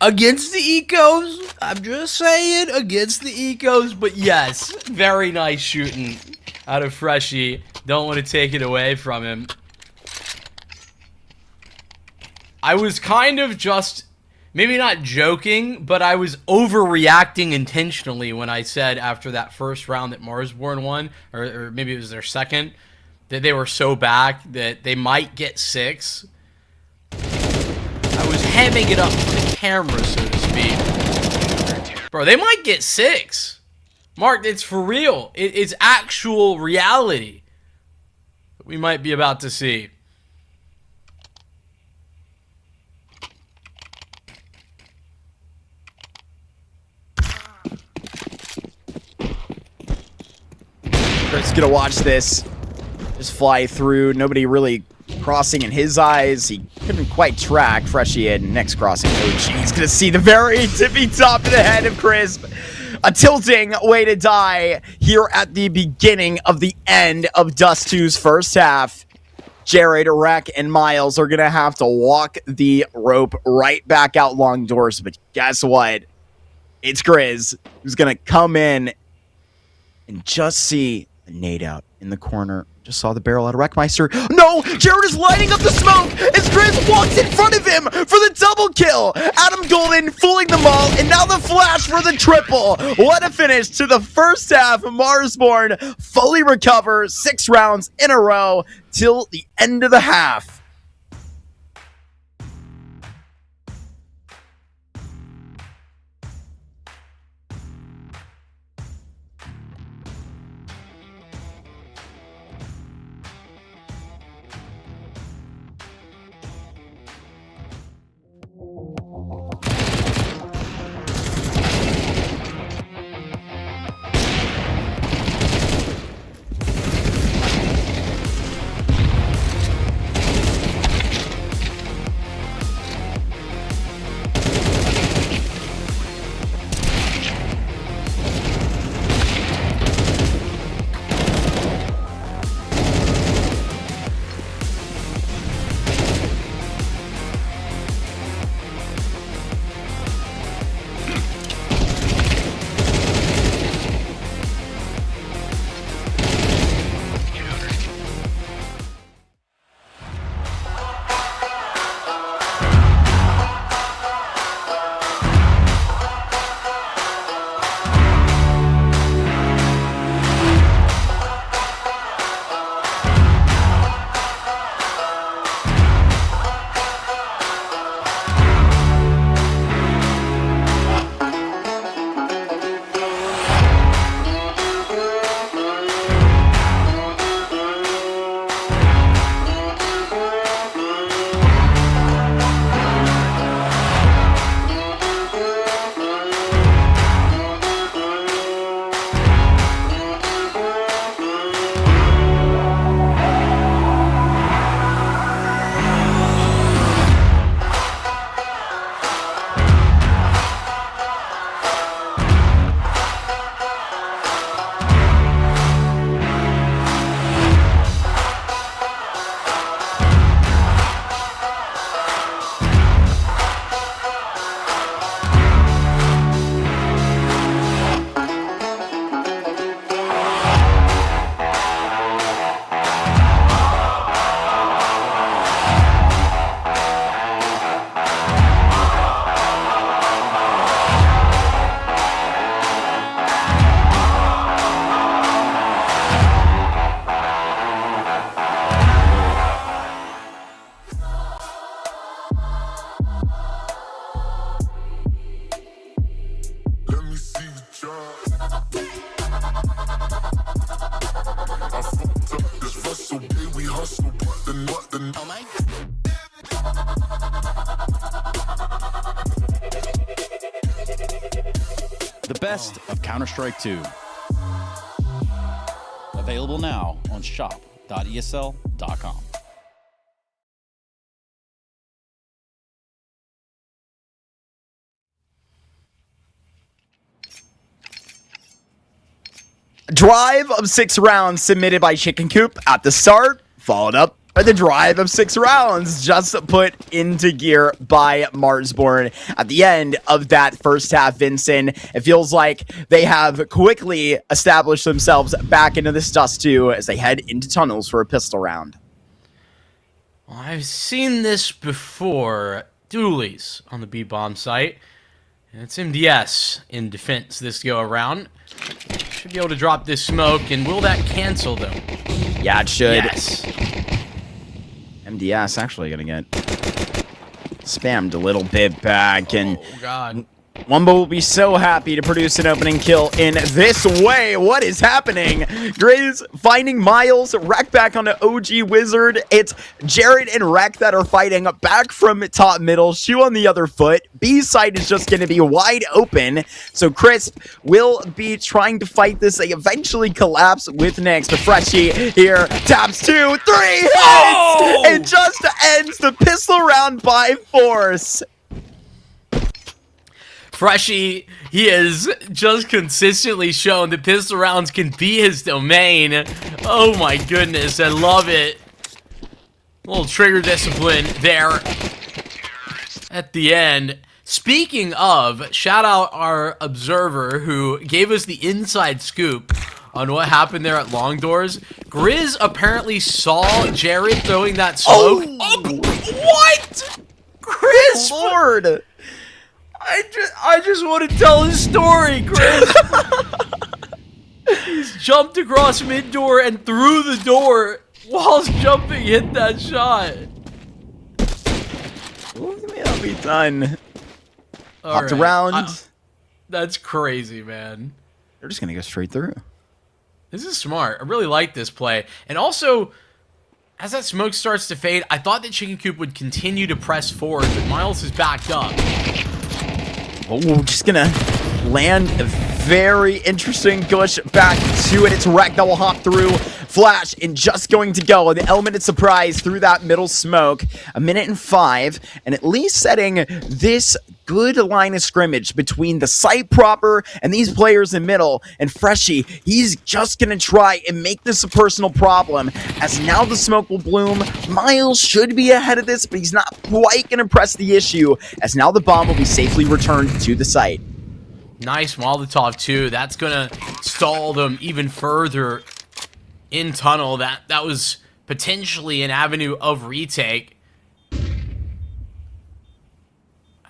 Against the Ecos, I'm just saying, against the Ecos, but yes, very nice shooting out of Freshie. Don't want to take it away from him. I was kind of just, maybe not joking, but I was overreacting intentionally when I said after that first round that Marsborne won, or maybe it was their second, that they were so back that they might get 6. I was hamming it up for the camera, so to speak. Bro, they might get 6. Mark, it's for real. It's actual reality that we might be about to see. Kurt's gonna watch this just fly through. Nobody really crossing in his eyes. He couldn't quite track Freshie in next crossing. Oh, he's gonna see the very tippy top of the head of Crisp. A tilting way to die here at the beginning of the end of Dust 2's first half. Jared, Rek, and Miles are gonna have to walk the rope right back out long doors. But guess what? it's Grizz who's going to come in and just see a nade out in the corner. Just saw the barrel out of Wreckmeister. No! Jared is lighting up the smoke as Grizz walks in front of him for the double kill. Adam Golden fooling them all, and now the flash for the triple. What a finish to the first half. Marsborne fully recover 6 rounds in a row till the end of the half. The best of Counter-Strike 2. Available now on shop.esl.com. Drive of 6 rounds submitted by Chicken Coop at the start, followed up by the drive of 6 rounds just put into gear by Marsborne at the end of that first half. Vincent, it feels like they have quickly established themselves back into this dust too as they head into tunnels for a pistol round. Well, I've seen this before. Doolies on the B-bomb site. And it's MDS in defense this go around. Should be able to drop this smoke, and will that cancel though? Yeah, it should. Yes. MDS actually gonna get spammed a little bit back, and Oh god. Wumbo will be so happy to produce an opening kill in this way. What is happening? Grizz finding Miles, Wreck back on the OG Wizard. It's Jared and Wreck that are fighting back from top middle. Shoe on the other foot. B side is just going to be wide open. So Crisp will be trying to fight this. They eventually collapse with Nyx. But Freshie here taps 2, 3 hits! Oh! It just ends the pistol round by force. Freshie, he has just consistently shown that pistol rounds can be his domain. Oh my goodness, I love it. A little trigger discipline there at the end. Speaking of, shout out our observer who gave us the inside scoop on what happened there at Long Doors. Grizz apparently saw Jared throwing that smoke. Oh, what? Grizz, Lord. I just want to tell his story, Grizz. He's jumped across mid-door and through the door whilst jumping, hit that shot. Ooh, he may not be done. Right. Hopped around. That's crazy, man. They're just going to go straight through. This is smart. I really like this play. And also, as that smoke starts to fade, I thought that Chicken Coop would continue to press forward, but Miles is backed up. Oh, just going to land a very interesting push back to it. It's Wreck that will hop through. Flash and just going to go. The element of surprise through that middle smoke. 1:05, and at least setting this good line of scrimmage between the site proper and these players in middle. And Freshie, he's just going to try and make this a personal problem, as now the smoke will bloom. Miles should be ahead of this, but he's not quite going to press the issue, as now the bomb will be safely returned to the site. Nice Molotov, too. That's going to stall them even further in tunnel. That was potentially an avenue of retake.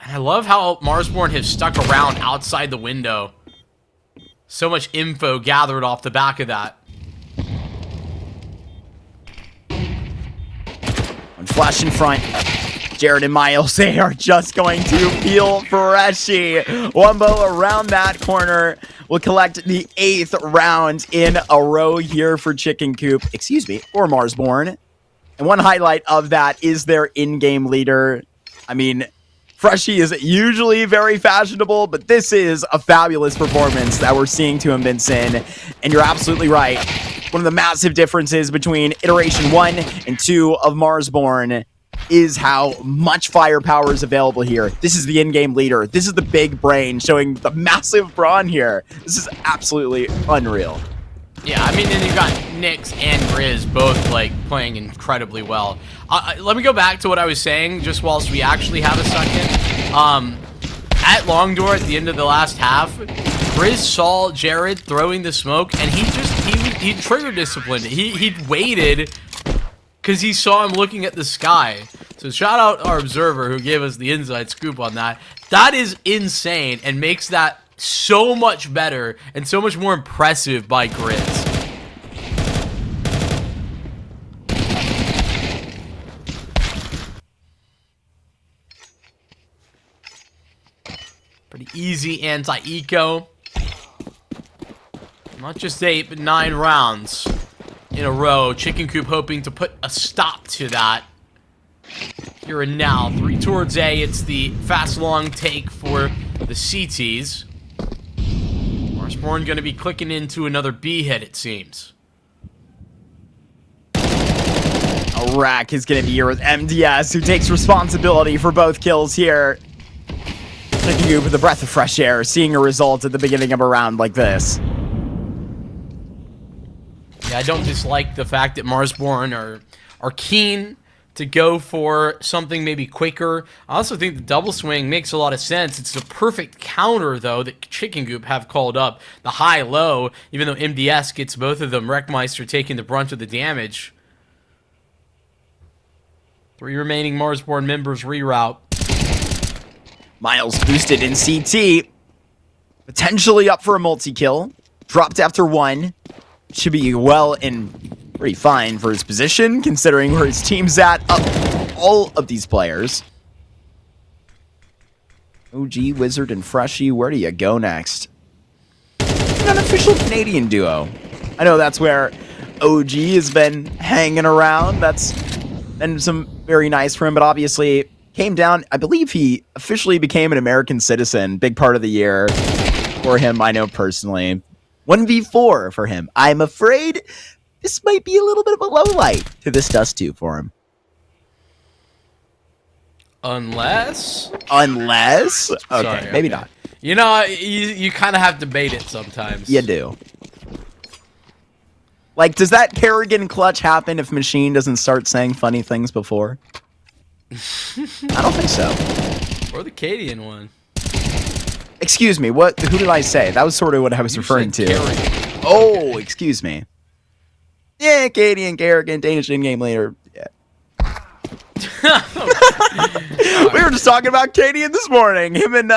And I love how Marsborne has stuck around outside the window. So much info gathered off the back of that. One flash in front. Jared and Miles, they are just going to peel Freshie. Wumbo around that corner will collect the 8th round in a row here for Chicken Coop. Excuse me, or Marsborne. And one highlight of that is their in-game leader. I mean, Freshie is usually very fashionable, but this is a fabulous performance that we're seeing to him, Vincent. And you're absolutely right. One of the massive differences between iteration 1 and 2 of Marsborne is how much firepower is available here. This is the in-game leader. This is the big brain showing the massive brawn here. This is absolutely unreal. Yeah, I mean, and you've got Nyx and Grizz both, like, playing incredibly well. Let me go back to what I was saying, just whilst we actually have a second. At Long Door, at the end of the last half, Grizz saw Jared throwing the smoke, and he trigger disciplined. He waited because he saw him looking at the sky. So shout out our observer who gave us the inside scoop on that. That is insane and makes that so much better and so much more impressive by Grizz. Pretty easy anti-eco. Not just 8, but 9 rounds in a row. Chicken Coop hoping to put a stop to that. Here and now, 3 towards A. It's the fast long take for the CTs. Marsborne going to be clicking into another B hit, it seems. A Rack is going to be here with MDS, who takes responsibility for both kills here. Chicken Coop with a breath of fresh air, seeing a result at the beginning of a round like this. Yeah, I don't dislike the fact that Marsborne are keen to go for something maybe quicker. I also think the double swing makes a lot of sense. It's the perfect counter, though, that Chicken Coop have called up. The high-low, even though MDS gets both of them, Wreckmeister taking the brunt of the damage. 3 remaining Marsborne members reroute. Miles boosted in CT. Potentially up for a multi-kill. Dropped after 1. Should be well and pretty fine for his position, considering where his team's at. All of these players. OG, Wizard, and Freshie, where do you go next? An unofficial Canadian duo. I know that's where OG has been hanging around. That's been some very nice for him, but obviously came down. I believe he officially became an American citizen. Big part of the year for him, I know personally. 1v4 for him. I'm afraid this might be a little bit of a low light to this Dust 2 for him. Unless? Okay, Sorry, maybe not. You know, you kind of have to bait it sometimes. You do. Like, does that Kerrigan clutch happen if Machine doesn't start saying funny things before? I don't think so. Or the Cadian one. Excuse me, what? Who did I say? That was sort of what I was referring to. Kerrigan. Oh, excuse me. Yeah, Cadian, Kerrigan, Danish in-game leader. Yeah. We were just talking about Cadian this morning. Him and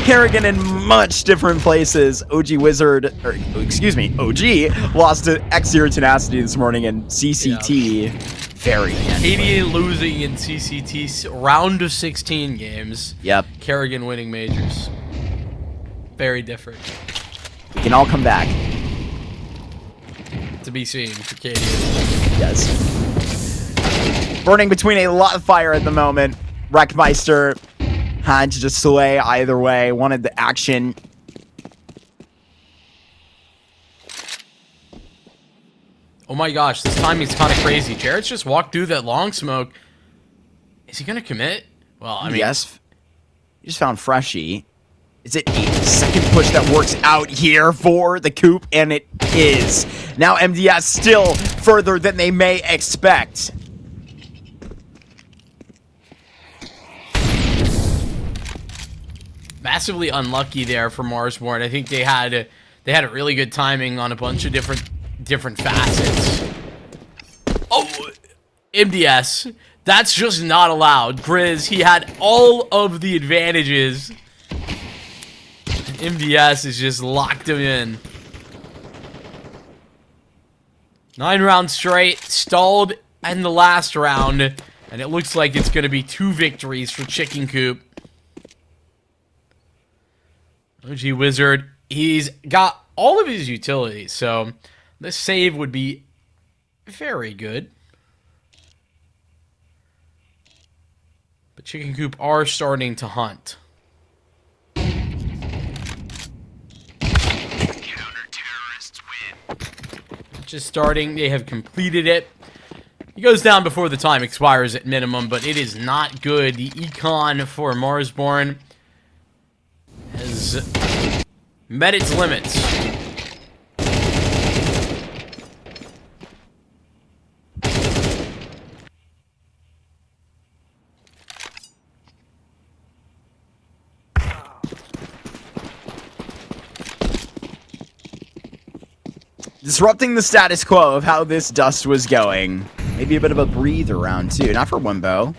Kerrigan in much different places. OG Wizard, or excuse me, OG lost to X-Zero Tenacity this morning in CCT. Yeah. Very. Cadian losing in CCT round of 16 games. Yep. Kerrigan winning majors. Very different. We can all come back. To be seen for Cadian. Yes. Burning between a lot of fire at the moment. Wreckmeister had to just sway either way. Wanted the action. Oh my gosh, this timing's kind of crazy. Jarrett's just walked through that long smoke. Is he going to commit? Well, I mean... Yes. You just found Freshie. Is it a second push that works out here for the Coop? And it is. Now MDS still further than they may expect. Massively unlucky there for Marsborne. I think they had a really good timing on a bunch of different facets. Oh, MDS. That's just not allowed. Grizz, he had all of the advantages. MDS has just locked him in. 9 rounds straight, stalled in the last round, and it looks like it's going to be 2 victories for Chicken Coop. OG Wizard, he's got all of his utilities, so this save would be very good. But Chicken Coop are starting to hunt. Just starting, they have completed it. He goes down before the time expires at minimum, but it is not good. The econ for Marsborne has met its limits. Disrupting the status quo of how this dust was going. Maybe a bit of a breather round, too. Not for Wimbo.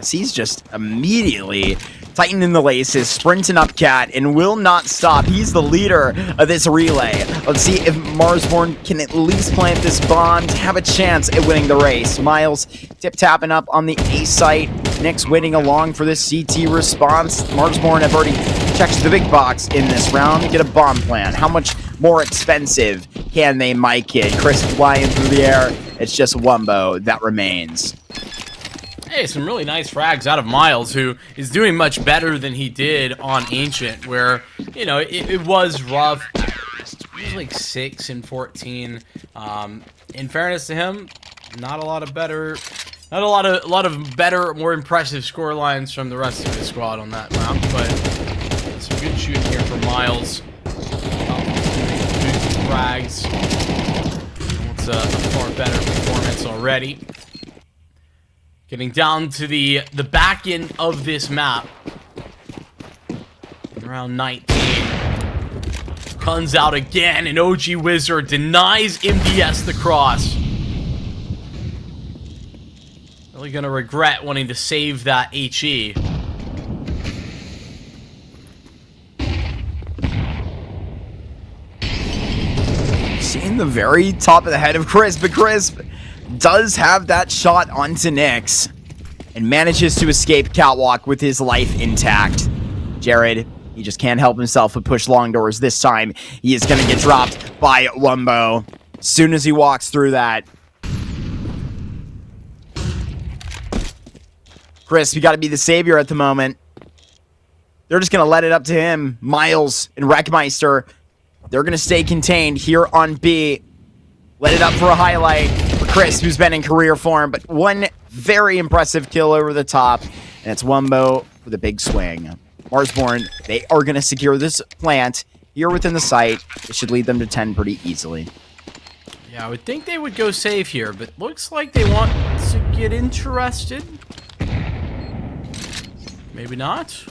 He's just immediately tightening the laces, sprinting up Cat, and will not stop. He's the leader of this relay. Let's see if Marsborne can at least plant this bomb to have a chance at winning the race. Miles tip-tapping up on the A site. Nick's waiting along for this CT response. Marsborne have already checked the big box in this round to get a bomb plant. How much more expensive can they mic it? Chris flying through the air. It's just Wumbo that remains. Hey, some really nice frags out of Miles, who is doing much better than he did on Ancient, where, you know, it was rough. He was like 6 and 14. In fairness to him, not a lot of better, more impressive score lines from the rest of his squad on that round, but some good shooting here for Miles. Frags. It's a far better performance already. Getting down to the back end of this map. Around 19. Guns out again, and OG Wizard denies MDS the cross. Really gonna regret wanting to save that HE. Seeing the very top of the head of Crisp, but Crisp does have that shot onto Nyx and manages to escape Catwalk with his life intact. Jared, he just can't help himself but push long doors. This time, he is going to get dropped by Wumbo as soon as he walks through that. Crisp, you got to be the savior at the moment. They're just going to let it up to him. Miles and Wreckmeister, they're going to stay contained here on B. Let it up for a highlight for Chris, who's been in career form, but one very impressive kill over the top, and it's Wumbo for the big swing. Marsborne, they are going to secure this plant here within the site. It should lead them to 10 pretty easily. Yeah, I would think they would go save here, but looks like they want to get interested. Maybe not.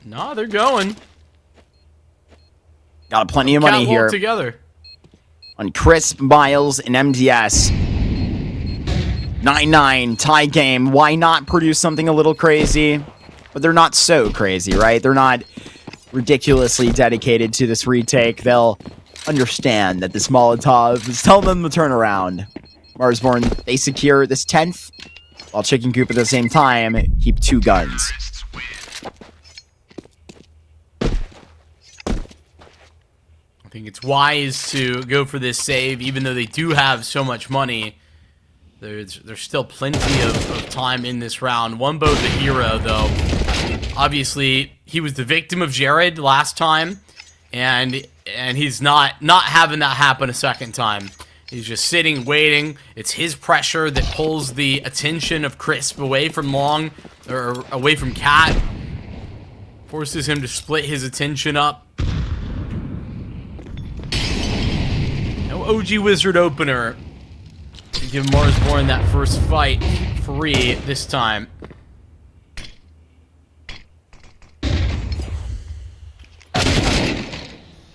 No, they're going. Got plenty of money here. Together. On Crisp, Miles, and MDS. 9-9, tie game. Why not produce something a little crazy? But they're not so crazy, right? They're not ridiculously dedicated to this retake. They'll understand that this Molotov is telling them to turn around. Marsborne, they secure this 10th, while Chicken Coop at the same time keep 2 guns. I think it's wise to go for this save, even though they do have so much money. There's still plenty of time in this round. Wumbo the hero, though. Obviously, he was the victim of Jared last time, and he's not having that happen a second time. He's just sitting, waiting. It's his pressure that pulls the attention of Crisp away from Long, or away from Cat. Forces him to split his attention up. No OG Wizard opener to give Marsborne that first fight free this time.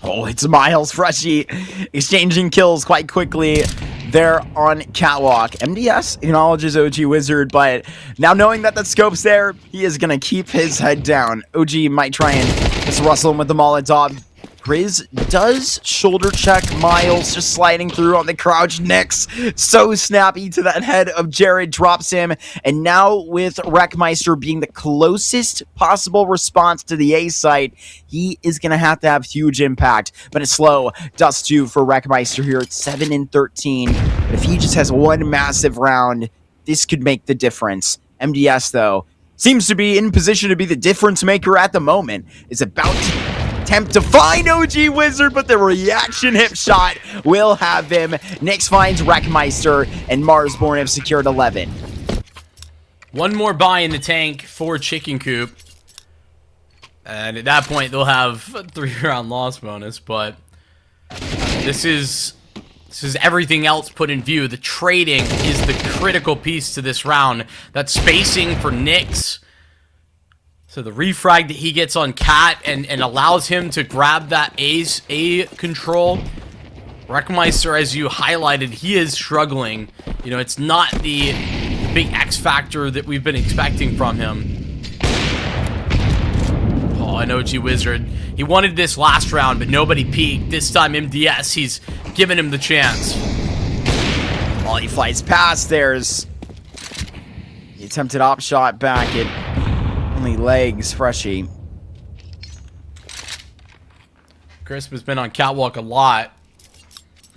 Oh, it's Miles Freshie exchanging kills quite quickly there on Catwalk. MDS acknowledges OG Wizard, but now knowing that the scope's there, he is going to keep his head down. OG might try and just rustle him with the Molotov. Grizz does shoulder check Miles, just sliding through on the crouch. Nix, so snappy to that head of Jared, drops him. And now with Wreckmeister being the closest possible response to the A site, he is going to have huge impact. But it's slow. Dust 2 for Wreckmeister here at 7-13. But if he just has one massive round, this could make the difference. MDS, though, seems to be in position to be the difference maker at the moment. Is about to attempt to find OG Wizard, but the reaction hip shot will have him. Nyx finds Wreckmeister, and Marsborne have secured 11. One more buy in the tank for Chicken Coop. And at that point, they'll have a 3-round loss bonus, but this is everything else put in view. The trading is the critical piece to this round. That spacing for Nyx. So the refrag that he gets on Cat and allows him to grab that A control. Wreckmeister, as you highlighted, he is struggling. You know, it's not the big X factor that we've been expecting from him. Oh, and OG Wizard. He wanted this last round, but nobody peeked. This time MDS, he's giving him the chance. While he flies past, there's the attempted op shot back at only legs, Freshie. Crisp has been on Catwalk a lot.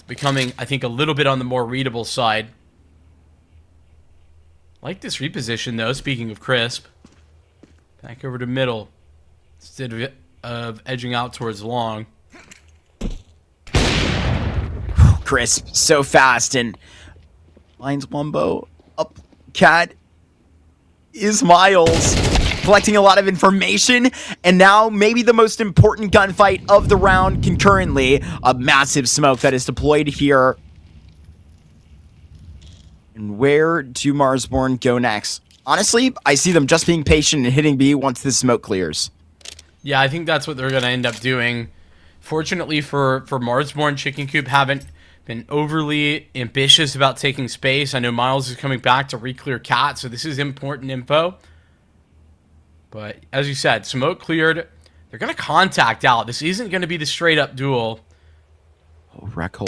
Becoming, I think, a little bit on the more readable side. Like this reposition, though, speaking of Crisp. Back over to middle. Instead of edging out towards Long. Crisp, so fast, and lines Wumbo up. Cat is Miles. Collecting a lot of information, and now maybe the most important gunfight of the round concurrently. A massive smoke that is deployed here. And where do Marsborne go next? Honestly, I see them just being patient and hitting B once the smoke clears. Yeah, I think that's what they're going to end up doing. Fortunately for Marsborne, Chicken Coop haven't been overly ambitious about taking space. I know Miles is coming back to re-clear Cat, so this is important info. But as you said, smoke cleared. They're going to contact out. This isn't going to be the straight-up duel. Oh, Reckhold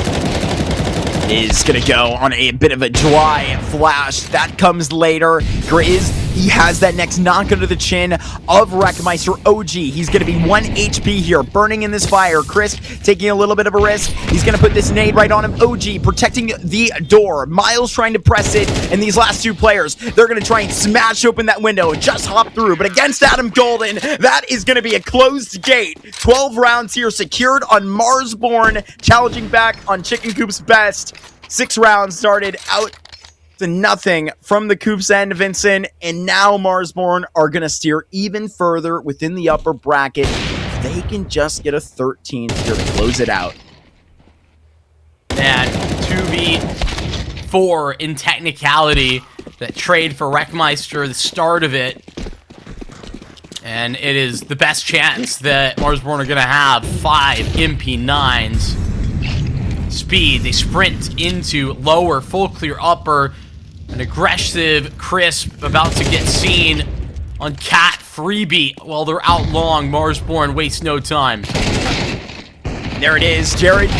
is going to go on a bit of a dry flash. That comes later. Grizz, he has that next knock under the chin of Wreckmeister. OG, he's going to be 1 HP here, burning in this fire. Crisp taking a little bit of a risk. He's going to put this nade right on him. OG protecting the door. Miles trying to press it, and these last 2 players, they're going to try and smash open that window and just hop through. But against Adam Golden, that is going to be a closed gate. 12 rounds here secured on Marsborne, challenging back on Chicken Coop's best. 6 rounds started out to nothing from the Coop's end, Vincent, and now Marsborne are going to steer even further within the upper bracket. If they can just get a 13 here to close it out. And 2v4 in technicality. That trade for Wreckmeister, the start of it. And it is the best chance that Marsborne are going to have. 5 MP9s. Speed, they sprint into lower, full clear upper. An aggressive Crisp about to get seen on Cat freebie. While they're out long, Marsborne wastes no time. There it is, Jared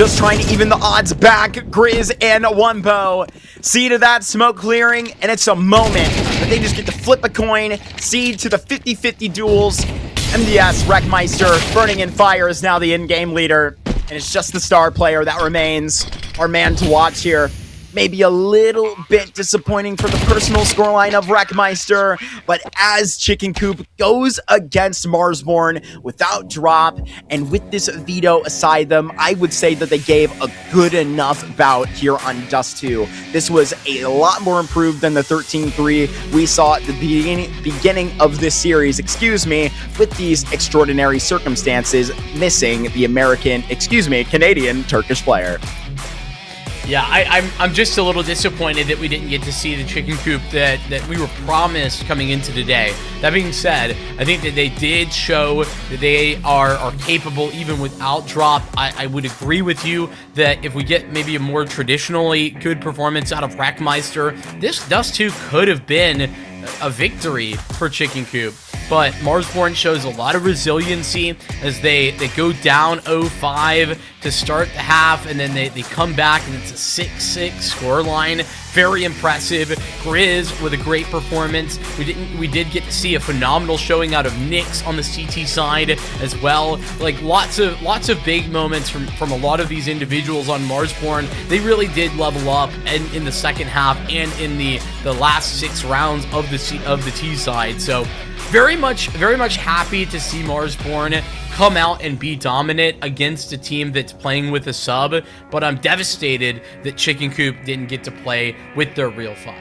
just trying to even the odds back. Grizz and Wumbo see to that smoke clearing, and it's a moment that they just get to flip a coin, see to the 50-50 duels. MDS Wreckmeister burning in fire is now the in-game leader, and it's just the star player that remains our man to watch here. Maybe a little bit disappointing for the personal scoreline of Wreckmeister, but as Chicken Coop goes against Marsborne without drop, and with this veto aside them, I would say that they gave a good enough bout here on Dust 2. This was a lot more improved than the 13-3 we saw at the beginning of this series, with these extraordinary circumstances missing the Canadian Turkish player. Yeah, I'm just a little disappointed that we didn't get to see the Chicken Coop that we were promised coming into today. That being said, I think that they did show that they are capable even without drop. I would agree with you that if we get maybe a more traditionally good performance out of Wreckmeister, this Dust 2 could have been a victory for Chicken Coop. But Marsborne shows a lot of resiliency as they go down 0-5 to start the half, and then they come back, and it's a 6-6 scoreline. Very impressive. Grizz with a great performance. We did get to see a phenomenal showing out of Nyx on the CT side as well. Like lots of big moments from a lot of these individuals on Marsborne. They really did level up in the second half and in the last 6 rounds of the T side. So very much happy to see Marsborne come out and be dominant against a team that's playing with a sub, but I'm devastated that Chicken Coop didn't get to play with their real 5.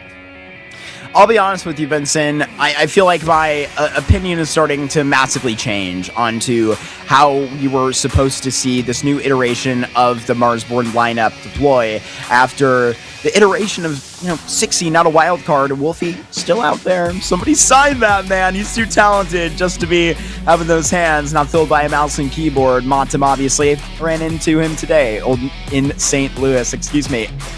I'll be honest with you, Vincent. I feel like my opinion is starting to massively change onto how you were supposed to see this new iteration of the Marsborne lineup deploy after the iteration of 60, not a wild card. Wolfie still out there. Somebody signed that man. He's too talented just to be having those hands not filled by a mouse and keyboard. Montem obviously ran into him today in St. Louis.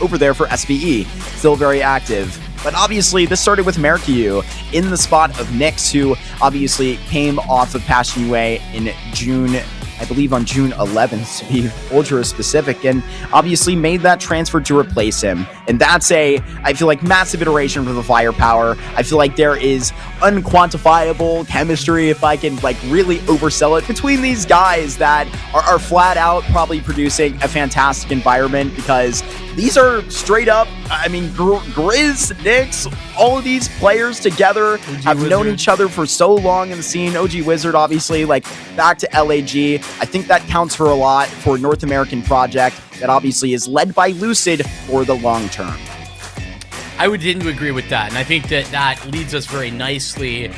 Over there for SBE. Still very active. But obviously, this started with Merkiu in the spot of Nyx, who obviously came off of Passion UA in June, I believe on June 11th, to be ultra specific, and obviously made that transfer to replace him. And that's I feel like, massive iteration for the firepower. I feel like there is unquantifiable chemistry, if I can really oversell it, between these guys that are flat out probably producing a fantastic environment, because these are straight up, Grizz, Nyx, all of these players together have known each other for so long in the scene. OG Wizard, obviously, back to LAG. I think that counts for a lot for a North American project that obviously is led by Lucid for the long term. I would tend to agree with that, and I think that leads us very nicely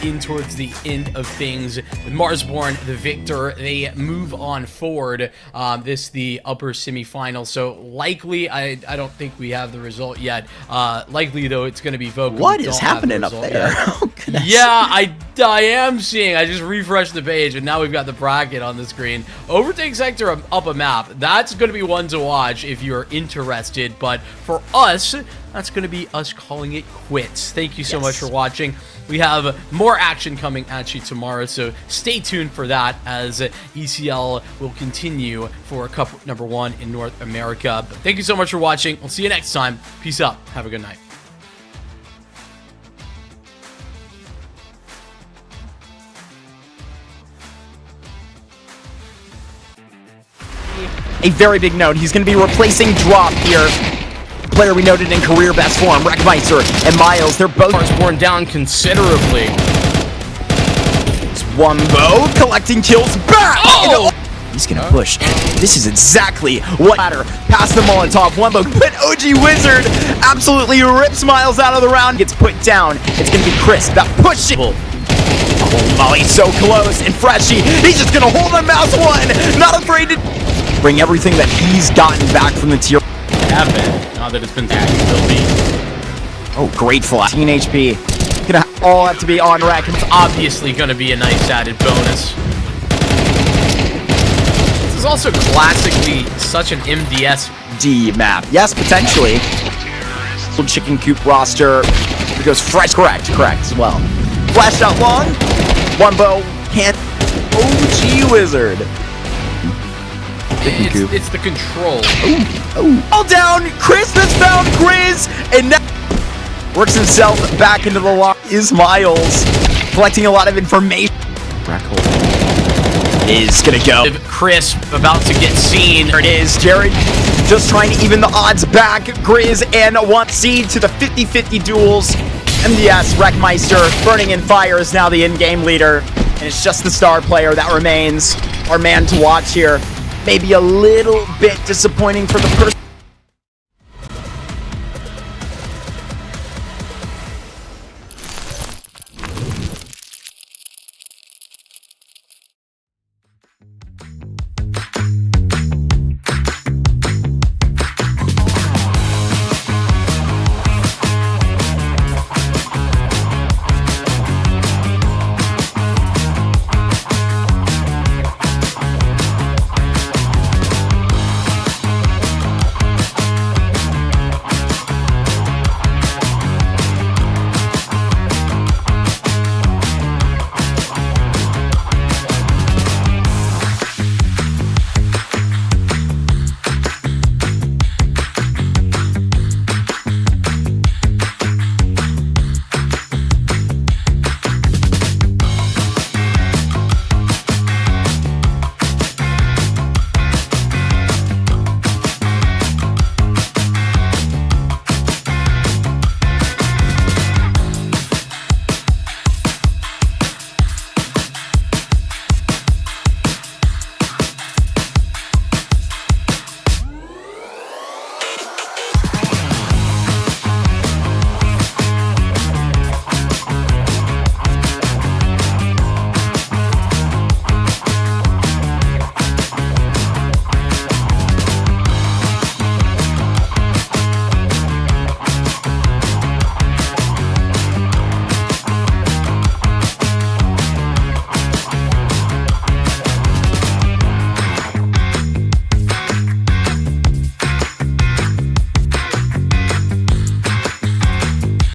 in towards the end of things. With Marsborne, the victor, they move on forward. The upper semifinal. So likely, I don't think we have the result yet. Likely though, it's going to be Vogue. What is happening up there? Oh, yeah, I am seeing. I just refreshed the page, and now we've got the bracket on the screen. Overtake sector up a map. That's going to be one to watch if you're interested. But for us, that's going to be us calling it quits. Thank you so much for watching. We have more action coming at you tomorrow, so stay tuned for that as ECL will continue for Cup number 1 in North America. But thank you so much for watching. We'll see you next time. Peace out. Have a good night. A very big note. He's going to be replacing Drop here. Player we noted in career best form, Wreckmeister and Miles. They're both Marsborne down considerably. It's Wumbo collecting kills back. Oh! He's gonna push. This is exactly what matter. Pass the Molotov. Wumbo, but OG Wizard absolutely rips Miles out of the round. Gets put down. It's gonna be Crisp. That push. Oh, Molly's so close. And Freshy, he's just gonna hold on mouse 1. Not afraid to bring everything that he's gotten back from the tier. Now that it's been tagged, will be. Oh, great flash. 18 HP. gonna all have to be on Wreck. Obviously going to be a nice added bonus. This is also classically such an MDS D map. Yes, potentially. Little chicken coop roster. It goes fresh. Correct as well. Flashed out long. One bow. Can't. OG Wizard. It's the control. All down. Chris has found Grizz. And now works himself back into the lock. Is Miles collecting a lot of information. Is gonna go. Chris about to get seen. There it is. Jared just trying to even the odds back. Grizz and one seed to the 50-50 duels. MDS Wreckmeister burning in fire is now the in-game leader. And it's just the star player that remains. Our man to watch here. Maybe a little bit disappointing for the person.